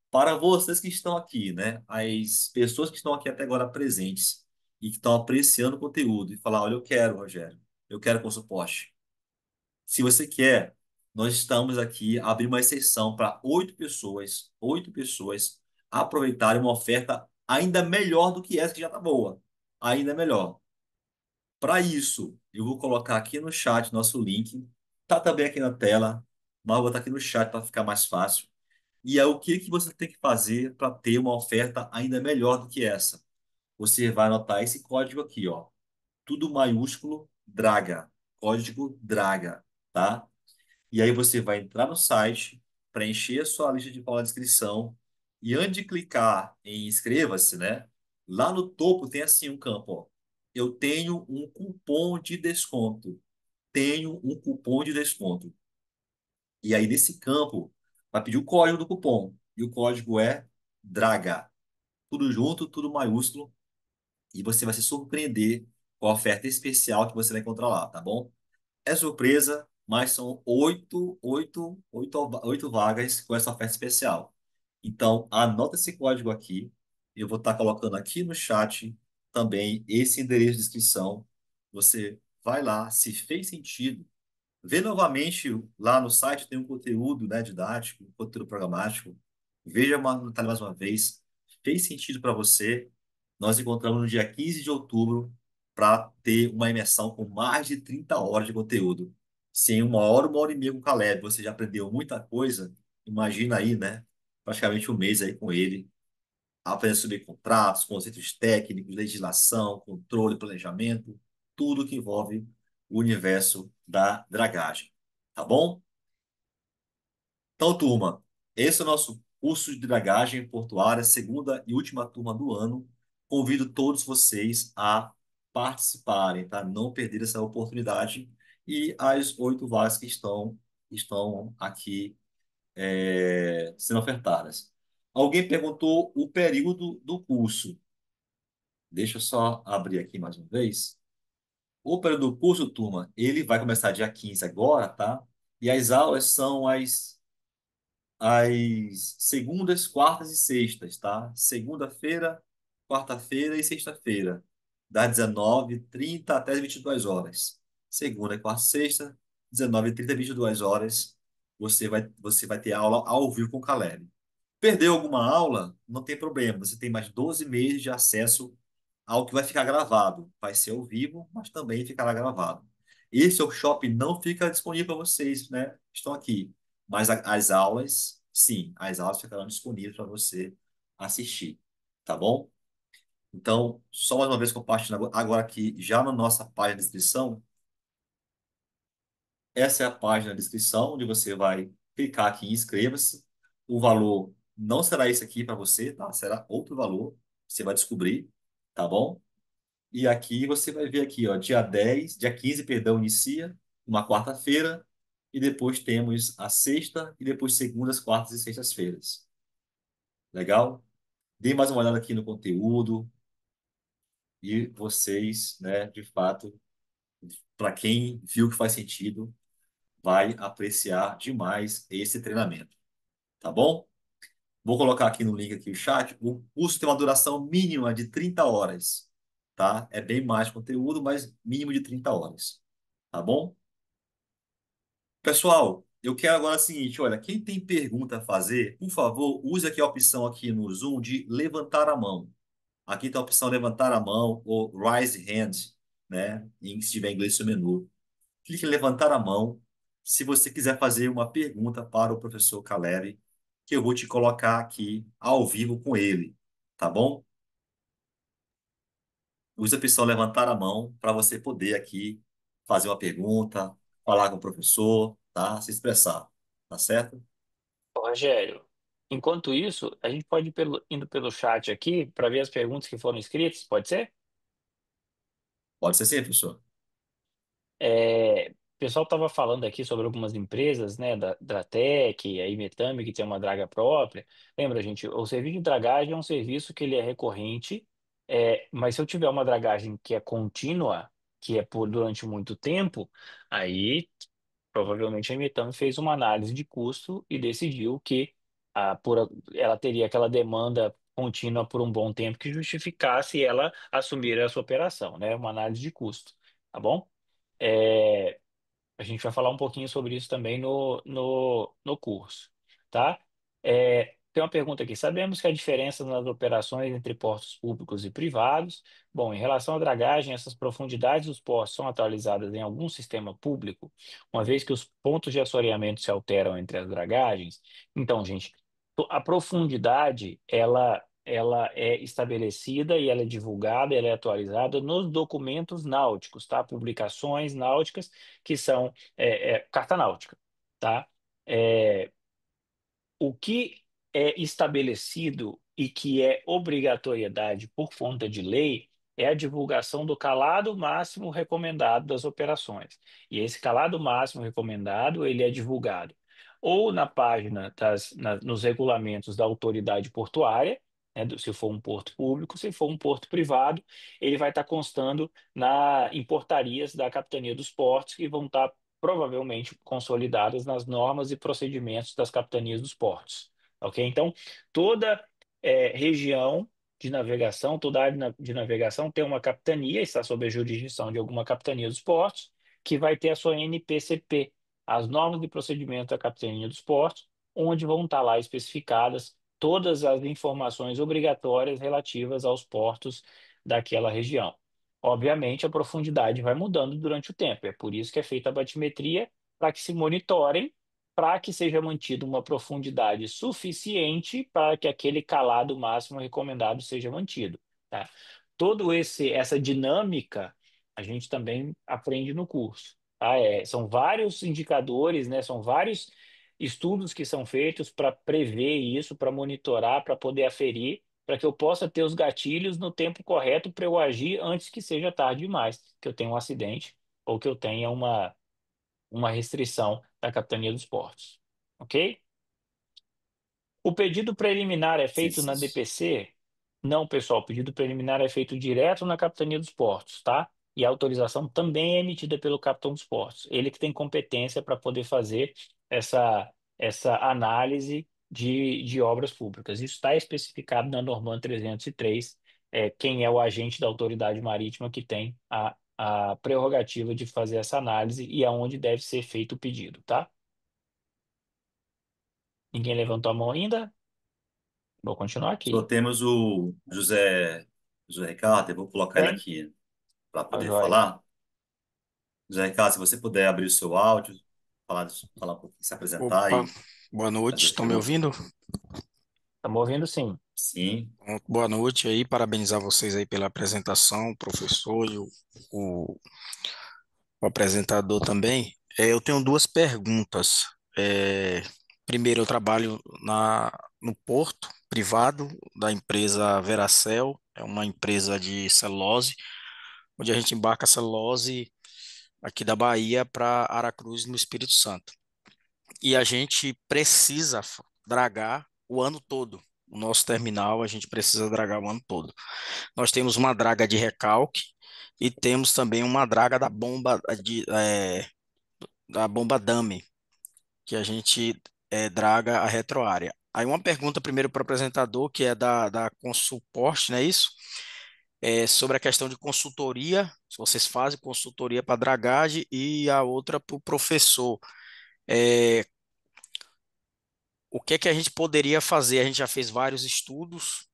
para vocês que estão aqui, né? As pessoas que estão aqui até agora presentes e que estão apreciando o conteúdo e falar, olha, eu quero, Rogério, eu quero com suporte. Se você quer, nós estamos aqui abrindo uma exceção para oito pessoas aproveitarem uma oferta ainda melhor do que essa que já está boa, ainda melhor. Para isso, eu vou colocar aqui no chat nosso link, tá também aqui na tela, mas eu vou botar aqui no chat para ficar mais fácil. E é o que que você tem que fazer para ter uma oferta ainda melhor do que essa? Você vai anotar esse código aqui, ó, tudo maiúsculo, Draga, código Draga, tá? E aí você vai entrar no site, preencher a sua lista de palavras de inscrição e antes de clicar em inscreva-se, né? Lá no topo tem assim um campo, ó. Eu tenho um cupom de desconto. Tenho um cupom de desconto. E aí nesse campo vai pedir o código do cupom. E o código é DRAGA. Tudo junto, tudo maiúsculo. E você vai se surpreender com a oferta especial que você vai encontrar lá, tá bom? É surpresa, mas são oito vagas com essa oferta especial. Então, anota esse código aqui. Eu vou estar colocando aqui no chat também esse endereço de inscrição. Você vai lá, se fez sentido, vê novamente lá no site, tem um conteúdo, né, didático, um conteúdo programático. Veja no detalhe mais uma vez. Fez sentido para você? Nós encontramos no dia 15 de outubro para ter uma imersão com mais de 30 horas de conteúdo. Se em uma hora e meia com o Caleb, você já aprendeu muita coisa, imagina aí, né? Praticamente um mês aí com ele, aprendendo sobre contratos, conceitos técnicos, legislação, controle, planejamento, tudo que envolve o universo da dragagem. Tá bom? Então, turma, esse é o nosso curso de dragagem portuária, segunda e última turma do ano. Convido todos vocês a participarem, tá? Não perder essa oportunidade. E as 8 vagas que estão aqui sendo ofertadas. Alguém perguntou o período do curso. Deixa eu só abrir aqui mais uma vez. O período do curso, turma, ele vai começar dia 15 agora, tá? E as aulas são às segundas, quartas e sextas, tá? Segunda-feira, quarta-feira e sexta-feira, das 19h30 até as 22 horas. Segunda, quarta, sexta, 19h30 às 22 horas, você vai ter aula ao vivo com o Caleb. Perdeu alguma aula? Não tem problema. Você tem mais 12 meses de acesso ao que vai ficar gravado. Vai ser ao vivo, mas também ficará gravado. Esse workshop não fica disponível para vocês, né? Estão aqui. Mas as aulas, sim, as aulas ficarão disponíveis para você assistir. Tá bom? Então, só mais uma vez compartilhando agora aqui, já na nossa página de inscrição, essa é a página de inscrição, onde você vai clicar aqui em inscreva-se. O valor não será esse aqui para você, tá? Será outro valor. Você vai descobrir, tá bom? E aqui você vai ver aqui, ó, dia 15, perdão, inicia, uma quarta-feira, e depois temos a sexta, e depois segundas, quartas e sextas-feiras. Legal? Dê mais uma olhada aqui no conteúdo, e vocês, né, de fato, para quem viu que faz sentido, vai apreciar demais esse treinamento. Tá bom? Vou colocar aqui no link aqui o chat. O curso tem uma duração mínima de 30 horas, tá? É bem mais conteúdo, mas mínimo de 30 horas, tá bom? Pessoal, eu quero agora o seguinte, olha, quem tem pergunta a fazer, por favor, use aqui a opção aqui no Zoom de levantar a mão. Aqui tem a opção levantar a mão ou raise hand, né? Se tiver em inglês, no menu. Clique em levantar a mão se você quiser fazer uma pergunta para o professor Caleb, que eu vou te colocar aqui ao vivo com ele, tá bom? use a opção levantar a mão para você poder aqui fazer uma pergunta, falar com o professor, tá? Se expressar, tá certo? Ô, Rogério, enquanto isso, a gente pode ir indo pelo chat aqui para ver as perguntas que foram escritas, pode ser? Pode ser sim, professor. O pessoal estava falando aqui sobre algumas empresas, né, da Dratec, a Imetame, que tem uma draga própria. Lembra, gente, o serviço de dragagem é um serviço que ele é recorrente, mas se eu tiver uma dragagem que é contínua, que é por durante muito tempo, aí provavelmente a Imetame fez uma análise de custo e decidiu que ela teria aquela demanda contínua por um bom tempo que justificasse ela assumir essa operação, né, uma análise de custo, tá bom? É, a gente vai falar um pouquinho sobre isso também no curso, tá? Tem uma pergunta aqui. Sabemos que há diferenças nas operações entre portos públicos e privados. Bom, em relação à dragagem, essas profundidades dos portos são atualizadas em algum sistema público, uma vez que os pontos de assoreamento se alteram entre as dragagens. Então, gente, a profundidade, ela é estabelecida e ela é divulgada, ela é atualizada nos documentos náuticos, tá? Publicações náuticas que são carta náutica, tá? É, o que é estabelecido e que é obrigatoriedade por conta de lei é a divulgação do calado máximo recomendado das operações. E esse calado máximo recomendado, ele é divulgado ou na página nos regulamentos da autoridade portuária, né, se for um porto público, se for um porto privado, ele vai estar constando em portarias da Capitania dos Portos que vão estar provavelmente consolidadas nas normas e procedimentos das capitanias dos portos. Ok? Então, toda região de navegação, toda área de navegação tem uma capitania, está sob a jurisdição de alguma capitania dos portos, que vai ter a sua NPCP, as normas de procedimento da capitania dos portos, onde vão estar lá especificadas todas as informações obrigatórias relativas aos portos daquela região. Obviamente, a profundidade vai mudando durante o tempo. É por isso que é feita a batimetria, para que se monitorem, para que seja mantida uma profundidade suficiente para que aquele calado máximo recomendado seja mantido, tá? Essa dinâmica a gente também aprende no curso, tá? São vários indicadores, né? São vários estudos que são feitos para prever isso, para monitorar, para poder aferir para que eu possa ter os gatilhos no tempo correto para eu agir antes que seja tarde demais, que eu tenha um acidente ou que eu tenha uma restrição da Capitania dos Portos. Ok? O pedido preliminar é Sim, feito sim. na DPC? Não, pessoal, o pedido preliminar é feito direto na Capitania dos Portos, tá? E a autorização também é emitida pelo Capitão dos Portos. Ele que tem competência para poder fazer essa análise de obras públicas. Isso está especificado na Norma 303, quem é o agente da autoridade marítima que tem a prerrogativa de fazer essa análise e aonde deve ser feito o pedido, tá? Ninguém levantou a mão ainda? Vou continuar Só aqui. temos o José Ricardo, eu vou colocar ele Tem? aqui para Tá poder joia. falar. José Ricardo, se você puder abrir o seu áudio, falar um pouquinho, se apresentar Opa, e boa fazer noite, as estão me perguntas. ouvindo? Estamos ouvindo sim. Sim, Boa noite aí, parabenizar vocês aí pela apresentação, o professor e o apresentador também. Eu tenho duas perguntas. É, primeiro, eu trabalho no porto privado da empresa Veracel, é uma empresa de celulose, onde a gente embarca celulose aqui da Bahia para Aracruz, no Espírito Santo. E a gente precisa dragar o ano todo. O nosso terminal a gente precisa dragar o ano todo. Nós temos uma draga de recalque e temos também uma draga da bomba dummy, que a gente draga a retroárea. Aí uma pergunta primeiro para o apresentador, que é da Consulporte, não é isso? Sobre a questão de consultoria, se vocês fazem consultoria para dragagem, e a outra para o professor. É, o que é que a gente poderia fazer? A gente já fez vários estudos,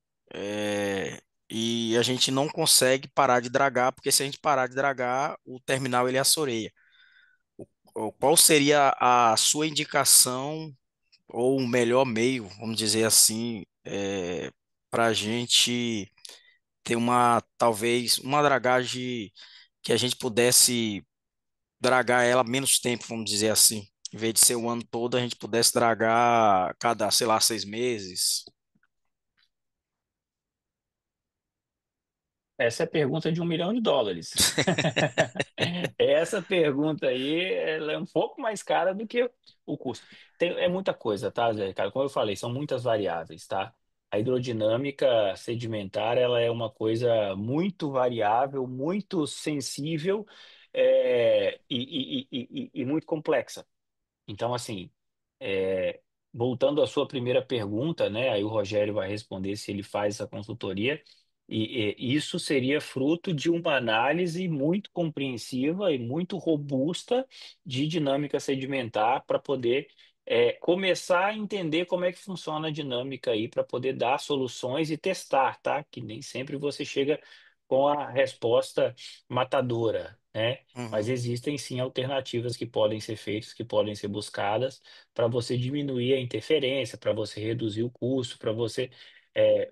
e a gente não consegue parar de dragar, porque se a gente parar de dragar, o terminal ele assoreia. Qual seria a sua indicação ou o melhor meio, vamos dizer assim, para a gente ter talvez, uma dragagem que a gente pudesse dragar ela menos tempo, vamos dizer assim. Em vez de ser o ano todo, a gente pudesse dragar cada, sei lá, 6 meses. Essa é a pergunta de US$ 1 milhão. Essa pergunta aí, ela é um pouco mais cara do que o custo. É muita coisa, tá, Zé? Cara, como eu falei, são muitas variáveis, tá? A hidrodinâmica sedimentar, ela é uma coisa muito variável, muito sensível, e muito complexa. Então, assim, é, voltando à sua primeira pergunta, né? Aí o Rogério vai responder se ele faz essa consultoria. E isso seria fruto de uma análise muito compreensiva e muito robusta de dinâmica sedimentar para poder começar a entender como é que funciona a dinâmica aí para poder dar soluções e testar, tá? Que nem sempre você chega com a resposta matadora, né? Mas Uhum. existem sim alternativas que podem ser feitas, que podem ser buscadas para você diminuir a interferência, para você reduzir o custo, para você.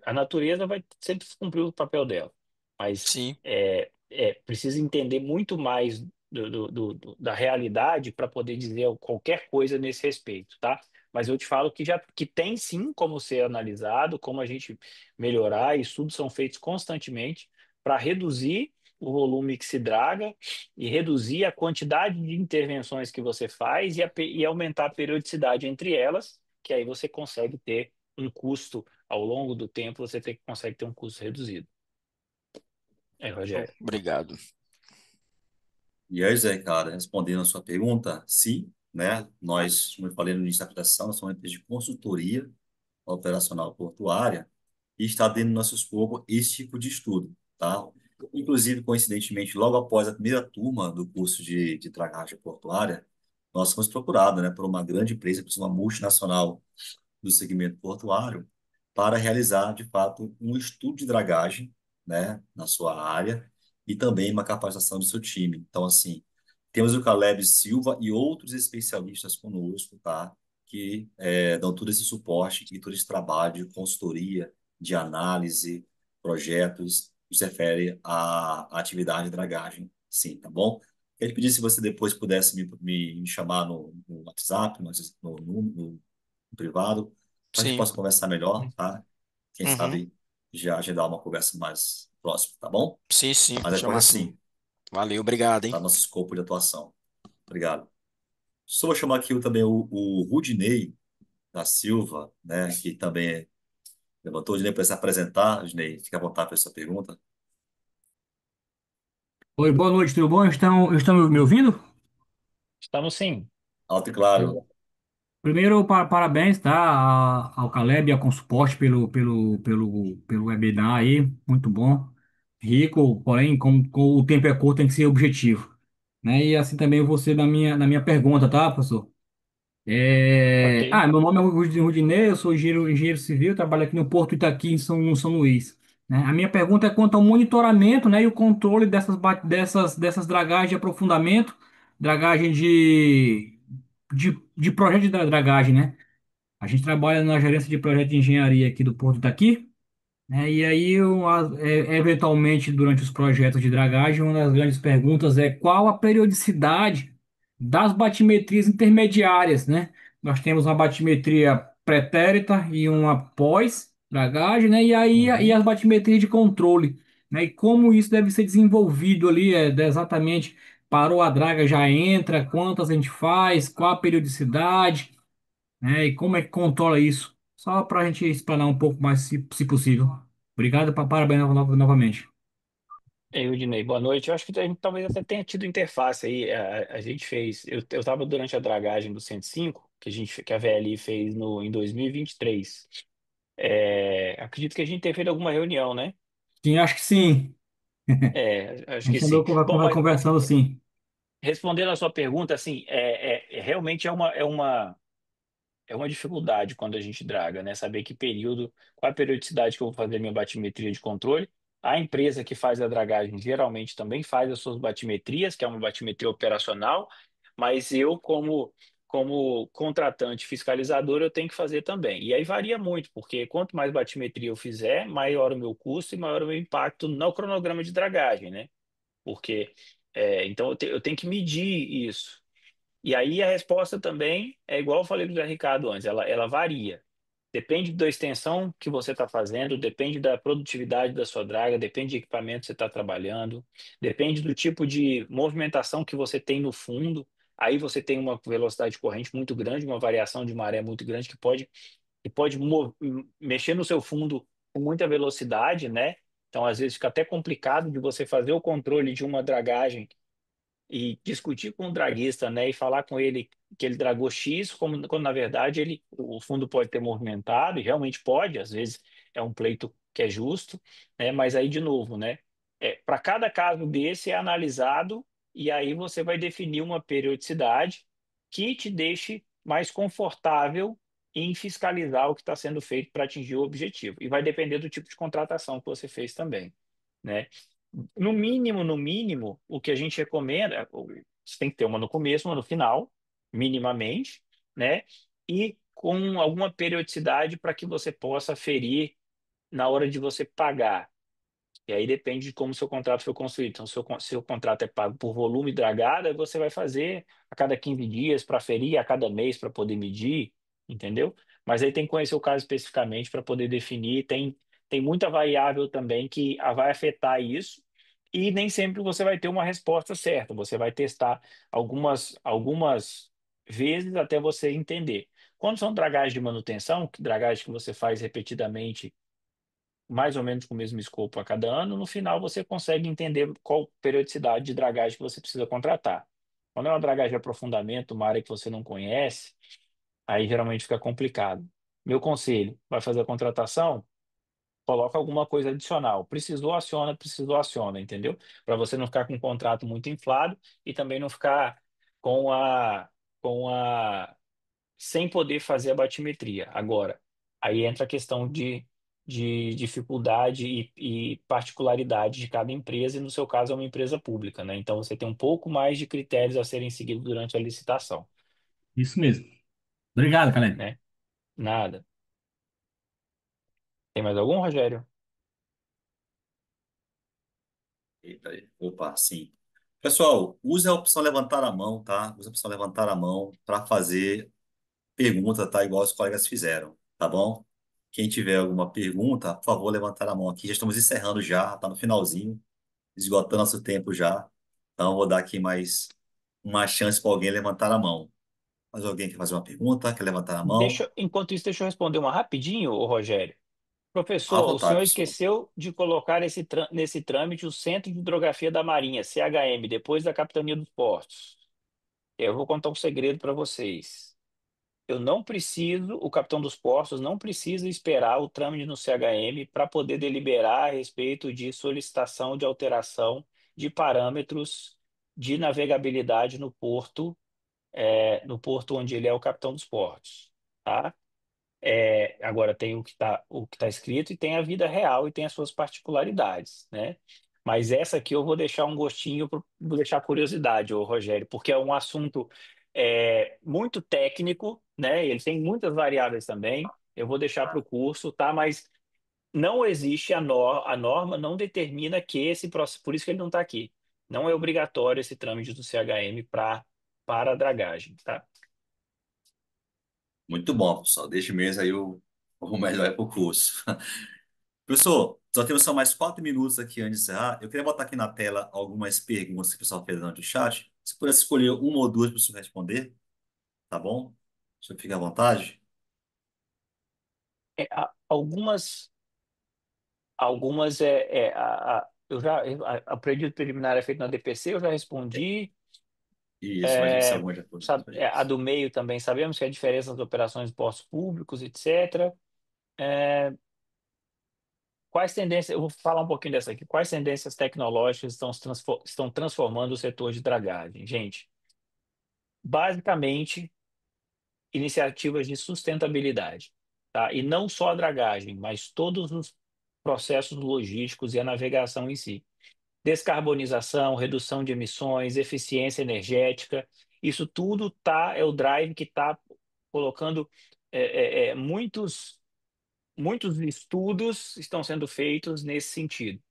A natureza vai sempre cumprir o papel dela, mas Sim. precisa entender muito mais da realidade para poder dizer qualquer coisa nesse respeito, tá? Mas eu te falo que tem sim como ser analisado, como a gente melhorar, estudos são feitos constantemente para reduzir o volume que se draga e reduzir a quantidade de intervenções que você faz e aumentar a periodicidade entre elas, que aí você consegue ter um custo ao longo do tempo, consegue ter um custo reduzido. Rogério. Obrigado. E aí, Zé, cara, respondendo a sua pergunta, sim, né? Nós, como eu falei no início da apresentação, somos uma empresa de consultoria operacional portuária e está dentro do nosso escopo esse tipo de estudo, tá? Inclusive, coincidentemente, logo após a primeira turma do curso de dragagem portuária, nós fomos procurados, né, por uma grande empresa, por uma multinacional do segmento portuário, para realizar, de fato, um estudo de dragagem, né, na sua área e também uma capacitação do seu time. Então, assim, temos o Caleb Silva e outros especialistas conosco, tá? Que dão todo esse suporte e todo esse trabalho de consultoria, de análise, projetos, que se refere à atividade de dragagem, sim, tá bom? Eu ia pedir se você depois pudesse me chamar no WhatsApp, no privado, para a gente Sim. possa conversar melhor, tá? Quem Uhum. sabe já agendar uma conversa mais próxima, tá bom? Sim, sim. Mas é coisa Chamar sim. assim, Valeu, obrigado, hein? tá? Nosso escopo de atuação. Obrigado. Só vou chamar aqui também o Rudinei da Silva, né? Que também levantou o Rudinei para se apresentar. Rudinei, fica à vontade para essa pergunta. Oi, boa noite, tudo bom? Estão me ouvindo? Estamos sim. Alto e claro. Primeiro, parabéns, tá, ao Caleb e ao Consuporte pelo webinar aí, muito bom. Rico, porém, com o tempo é curto, tem que ser objetivo, né? E assim também você na minha pergunta, tá, professor? Ok. Meu nome é Rudinei, eu sou engenheiro civil, trabalho aqui no Porto Itaqui, em São Luís. Né? A minha pergunta é quanto ao monitoramento, né, e o controle dessas dragagens de aprofundamento, dragagem de projeto de dragagem, né? A gente trabalha na gerência de projeto de engenharia aqui do Porto Itaqui, né? E aí, eventualmente, durante os projetos de dragagem, uma das grandes perguntas é qual a periodicidade das batimetrias intermediárias, né? Nós temos uma batimetria pretérita e uma pós-dragagem, né? E Uhum. as batimetrias de controle, né? E como isso deve ser desenvolvido ali, exatamente, parou a draga, já entra, quantas a gente faz, qual a periodicidade, né? E como é que controla isso? Só para a gente explanar um pouco mais, se possível. Obrigado, parabéns novamente. Ei, Udinei, boa noite. Eu acho que a gente talvez até tenha tido interface aí. A gente fez. Eu estava durante a dragagem do 105, que a VLI fez em 2023. Acredito que a gente tenha feito alguma reunião, né? Sim, acho que sim. Acho A que gente sim. andou Bom, mas conversando sim. respondendo a sua pergunta, assim, realmente é uma dificuldade quando a gente draga, né? Saber que período, qual a periodicidade que eu vou fazer minha batimetria de controle. A empresa que faz a dragagem geralmente também faz as suas batimetrias, que é uma batimetria operacional, mas eu, como contratante fiscalizador, eu tenho que fazer também. E aí varia muito, porque quanto mais batimetria eu fizer, maior o meu custo e maior o meu impacto no cronograma de dragagem, né? Porque, então, eu tenho que medir isso. E aí a resposta também é igual eu falei do Zé Ricardo antes, ela varia. Depende da extensão que você está fazendo, depende da produtividade da sua draga, depende de equipamento que você está trabalhando, depende do tipo de movimentação que você tem no fundo. Aí você tem uma velocidade de corrente muito grande, uma variação de maré muito grande que pode mexer no seu fundo com muita velocidade, né? Então, às vezes, fica até complicado de você fazer o controle de uma dragagem e discutir com o draguista, né, e falar com ele que ele dragou X, quando na verdade o fundo pode ter movimentado, e realmente pode, às vezes é um pleito que é justo, né, mas aí de novo, né, para cada caso desse é analisado e aí você vai definir uma periodicidade que te deixe mais confortável em fiscalizar o que está sendo feito para atingir o objetivo. E vai depender do tipo de contratação que você fez também, né? No mínimo, o que a gente recomenda, você tem que ter uma no começo, uma no final, minimamente, né? E com alguma periodicidade para que você possa ferir na hora de você pagar. E aí depende de como o seu contrato foi construído. Então, se o contrato é pago por volume dragado, aí você vai fazer a cada 15 dias para ferir, a cada mês para poder medir, entendeu? Mas aí tem que conhecer o caso especificamente para poder definir. Tem muita variável também que vai afetar isso. E nem sempre você vai ter uma resposta certa. Você vai testar algumas vezes até você entender. Quando são dragagens de manutenção, dragagem que você faz repetidamente mais ou menos com o mesmo escopo a cada ano, no final você consegue entender qual periodicidade de dragagem que você precisa contratar. Quando é uma dragagem de aprofundamento, uma área que você não conhece, aí geralmente fica complicado. Meu conselho, vai fazer a contratação? Coloca alguma coisa adicional. Precisou, aciona, entendeu? Para você não ficar com um contrato muito inflado e também não ficar com a sem poder fazer a batimetria. Agora, aí entra a questão de dificuldade e particularidade de cada empresa, e no seu caso é uma empresa pública, né? Então você tem um pouco mais de critérios a serem seguidos durante a licitação, Isso mesmo. Obrigado, Caleb. né? Nada. Tem mais algum, Rogério? Eita, opa, sim. Pessoal, use a opção levantar a mão, tá? Use a opção levantar a mão para fazer pergunta, tá? Igual os colegas fizeram, tá bom? Quem tiver alguma pergunta, por favor, levantar a mão aqui. Já estamos encerrando já, tá no finalzinho, esgotando nosso tempo já. Então, vou dar aqui mais uma chance para alguém levantar a mão. Mas alguém quer fazer uma pergunta? Quer levantar a mão? Enquanto isso, deixa eu responder uma rapidinho, ô Rogério. À Professor, o vontade, senhor pessoal. esqueceu de colocar nesse trâmite o Centro de Hidrografia da Marinha, CHM, depois da Capitania dos Portos. Eu vou contar um segredo para vocês. O capitão dos portos não precisa esperar o trâmite no CHM para poder deliberar a respeito de solicitação de alteração de parâmetros de navegabilidade no porto onde ele é o capitão dos portos, tá? Agora tem o que tá escrito e tem a vida real e tem as suas particularidades, né? Mas essa aqui eu vou deixar um gostinho, vou deixar curiosidade, ô Rogério, porque é um assunto muito técnico, né? Ele tem muitas variáveis também. Eu vou deixar para o curso, tá? Mas não existe a norma não determina que esse processo, por isso que ele não está aqui. Não é obrigatório esse trâmite do CHM para a dragagem, tá? Muito bom, pessoal. Deixe mesmo aí o melhor para o curso. Professor, só temos só mais 4 minutos aqui antes de encerrar. Eu queria botar aqui na tela algumas perguntas que o pessoal fez durante o chat. Se pudesse escolher uma ou duas para o senhor responder, tá bom? O senhor fica à vontade. Algumas o pedido preliminar é feito na DPC, eu já respondi. Isso, mas isso alguma já foi. A do meio também sabemos que é a diferença das operações de postos públicos, etc. É, quais tendências, eu vou falar um pouquinho dessa aqui. Quais tendências tecnológicas estão transformando o setor de dragagem? Gente, basicamente, iniciativas de sustentabilidade, tá? E não só a dragagem, mas todos os processos logísticos e a navegação em si. Descarbonização, redução de emissões, eficiência energética. Isso tudo é o drive que está colocando muitos estudos estão sendo feitos nesse sentido,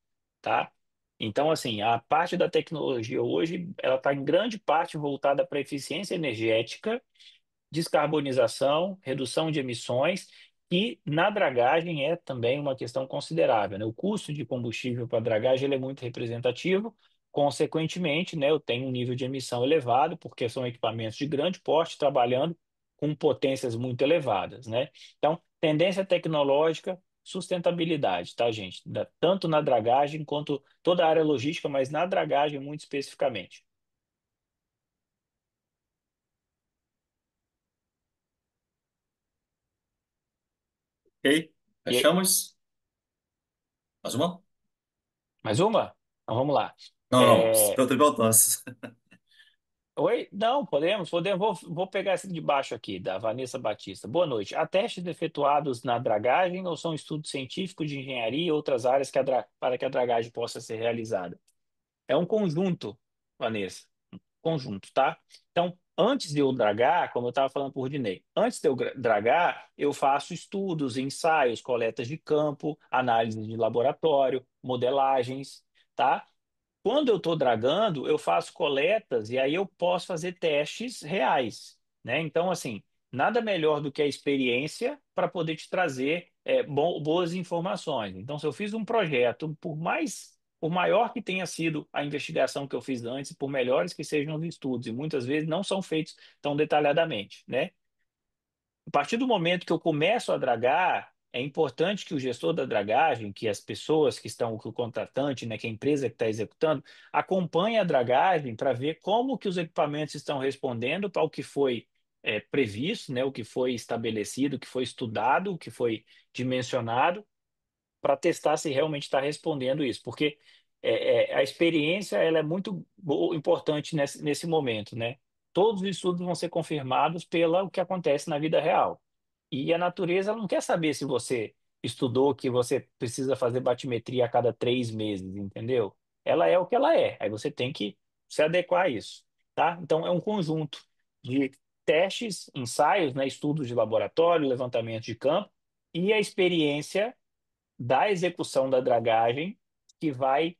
tá? Então, assim, a parte da tecnologia hoje, ela está em grande parte voltada para a eficiência energética, descarbonização, redução de emissões, e na dragagem é também uma questão considerável, né? O custo de combustível para dragagem ele é muito representativo, consequentemente, né, eu tenho um nível de emissão elevado, porque são equipamentos de grande porte trabalhando com potências muito elevadas, né? Então, tendência tecnológica, sustentabilidade, tá, gente? Tanto na dragagem quanto toda a área logística, mas na dragagem muito especificamente. Ok? E Fechamos? Mais uma? mais uma? Então vamos lá. Não, não. É, Pergunta de voltando. Oi? Não, podemos. Vou pegar esse de baixo aqui, da Vanessa Batista. Boa noite. Há testes efetuados na dragagem ou são estudos científicos de engenharia e outras áreas para que a dragagem possa ser realizada? É um conjunto, Vanessa. Conjunto, tá? Então, antes de eu dragar, como eu estava falando por Dinei, antes de eu dragar, eu faço estudos, ensaios, coletas de campo, análise de laboratório, modelagens, tá? Quando eu estou dragando, eu faço coletas e aí eu posso fazer testes reais, né? Então, assim, nada melhor do que a experiência para poder te trazer boas informações. Então, se eu fiz um projeto, por maior que tenha sido a investigação que eu fiz antes, por melhores que sejam os estudos, e muitas vezes não são feitos tão detalhadamente, né? A partir do momento que eu começo a dragar, é importante que o gestor da dragagem, que as pessoas que estão, que o contratante, né, que a empresa que está executando, acompanhe a dragagem para ver como que os equipamentos estão respondendo para o que foi previsto, né, o que foi estabelecido, o que foi estudado, o que foi dimensionado, para testar se realmente está respondendo isso, porque a experiência ela é muito importante nesse momento, né? Todos os estudos vão ser confirmados pelo que acontece na vida real. E a natureza ela não quer saber se você estudou que você precisa fazer batimetria a cada 3 meses, entendeu? Ela é o que ela é. Aí você tem que se adequar a isso, tá? Então é um conjunto de testes, ensaios, né, estudos de laboratório, levantamento de campo e a experiência da execução da dragagem, que vai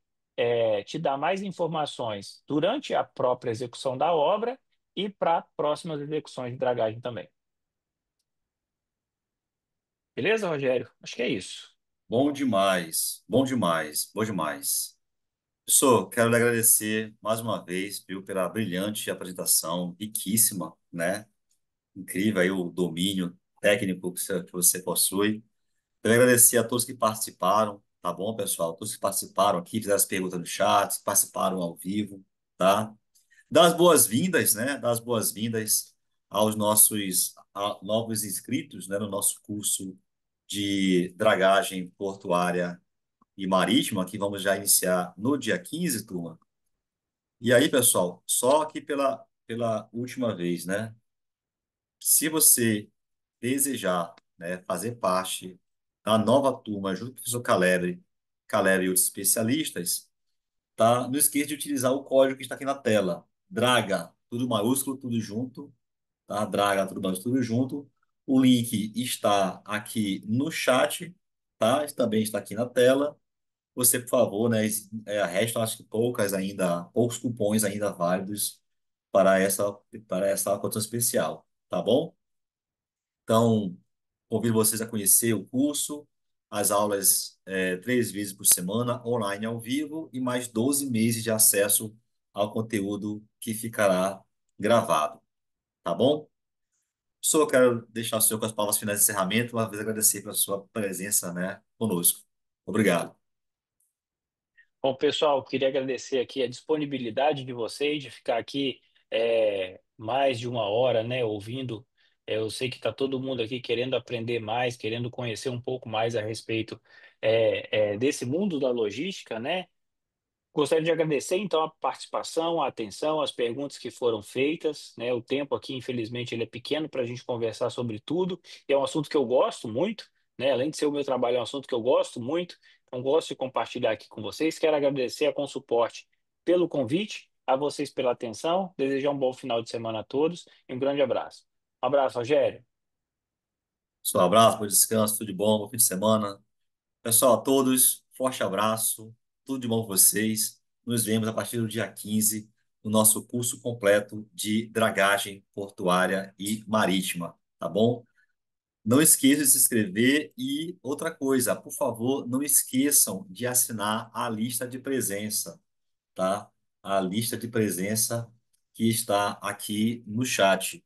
te dar mais informações durante a própria execução da obra e para próximas execuções de dragagem também. Beleza, Rogério? Acho que é isso. Bom demais. Bom demais. Bom demais. Professor, quero lhe agradecer mais uma vez, viu, pela brilhante apresentação, riquíssima, né? Incrível aí o domínio técnico que você possui. Quero agradecer a todos que participaram, tá bom, pessoal? Todos que participaram aqui, fizeram as perguntas no chat, participaram ao vivo, tá? Das boas-vindas, né? Das boas-vindas aos nossos novos inscritos, né? No nosso curso de dragagem portuária e marítima, que vamos já iniciar no dia 15, turma. E aí, pessoal, só aqui pela última vez, né? Se você desejar, né, fazer parte da nova turma junto com o professor Caleb e outros especialistas, tá? Não esqueça de utilizar o código que está aqui na tela. Draga, tudo maiúsculo, tudo junto, tá? Draga, tudo maiúsculo, tudo junto. O link está aqui no chat, tá? Também está aqui na tela. Você, por favor, né? Restam acho que poucos cupons ainda válidos para essa condição especial, tá bom? Então, convido vocês a conhecer o curso, as aulas 3 vezes por semana, online ao vivo, e mais 12 meses de acesso ao conteúdo que ficará gravado, tá bom? Só quero deixar o senhor com as palavras finais de encerramento, uma vez agradecer pela sua presença, né, conosco. Obrigado. Bom, pessoal, queria agradecer aqui a disponibilidade de vocês de ficar aqui mais de uma hora, né, ouvindo. Eu sei que está todo mundo aqui querendo aprender mais, querendo conhecer um pouco mais a respeito desse mundo da logística, né? Gostaria de agradecer, então, a participação, a atenção, as perguntas que foram feitas, né? O tempo aqui, infelizmente, ele é pequeno para a gente conversar sobre tudo. É um assunto que eu gosto muito, né? Além de ser o meu trabalho, é um assunto que eu gosto muito. Então, gosto de compartilhar aqui com vocês. Quero agradecer a Consuporte pelo convite. a vocês pela atenção, desejar um bom final de semana a todos e um grande abraço. Um abraço, Rogério. Seu abraço, bom descanso, tudo de bom, bom fim de semana. Pessoal, a todos, forte abraço, tudo de bom para vocês. Nos vemos a partir do dia 15 no nosso curso completo de dragagem portuária e marítima, tá bom? Não esqueçam de se inscrever e outra coisa, por favor, não esqueçam de assinar a lista de presença, tá? A lista de presença que está aqui no chat.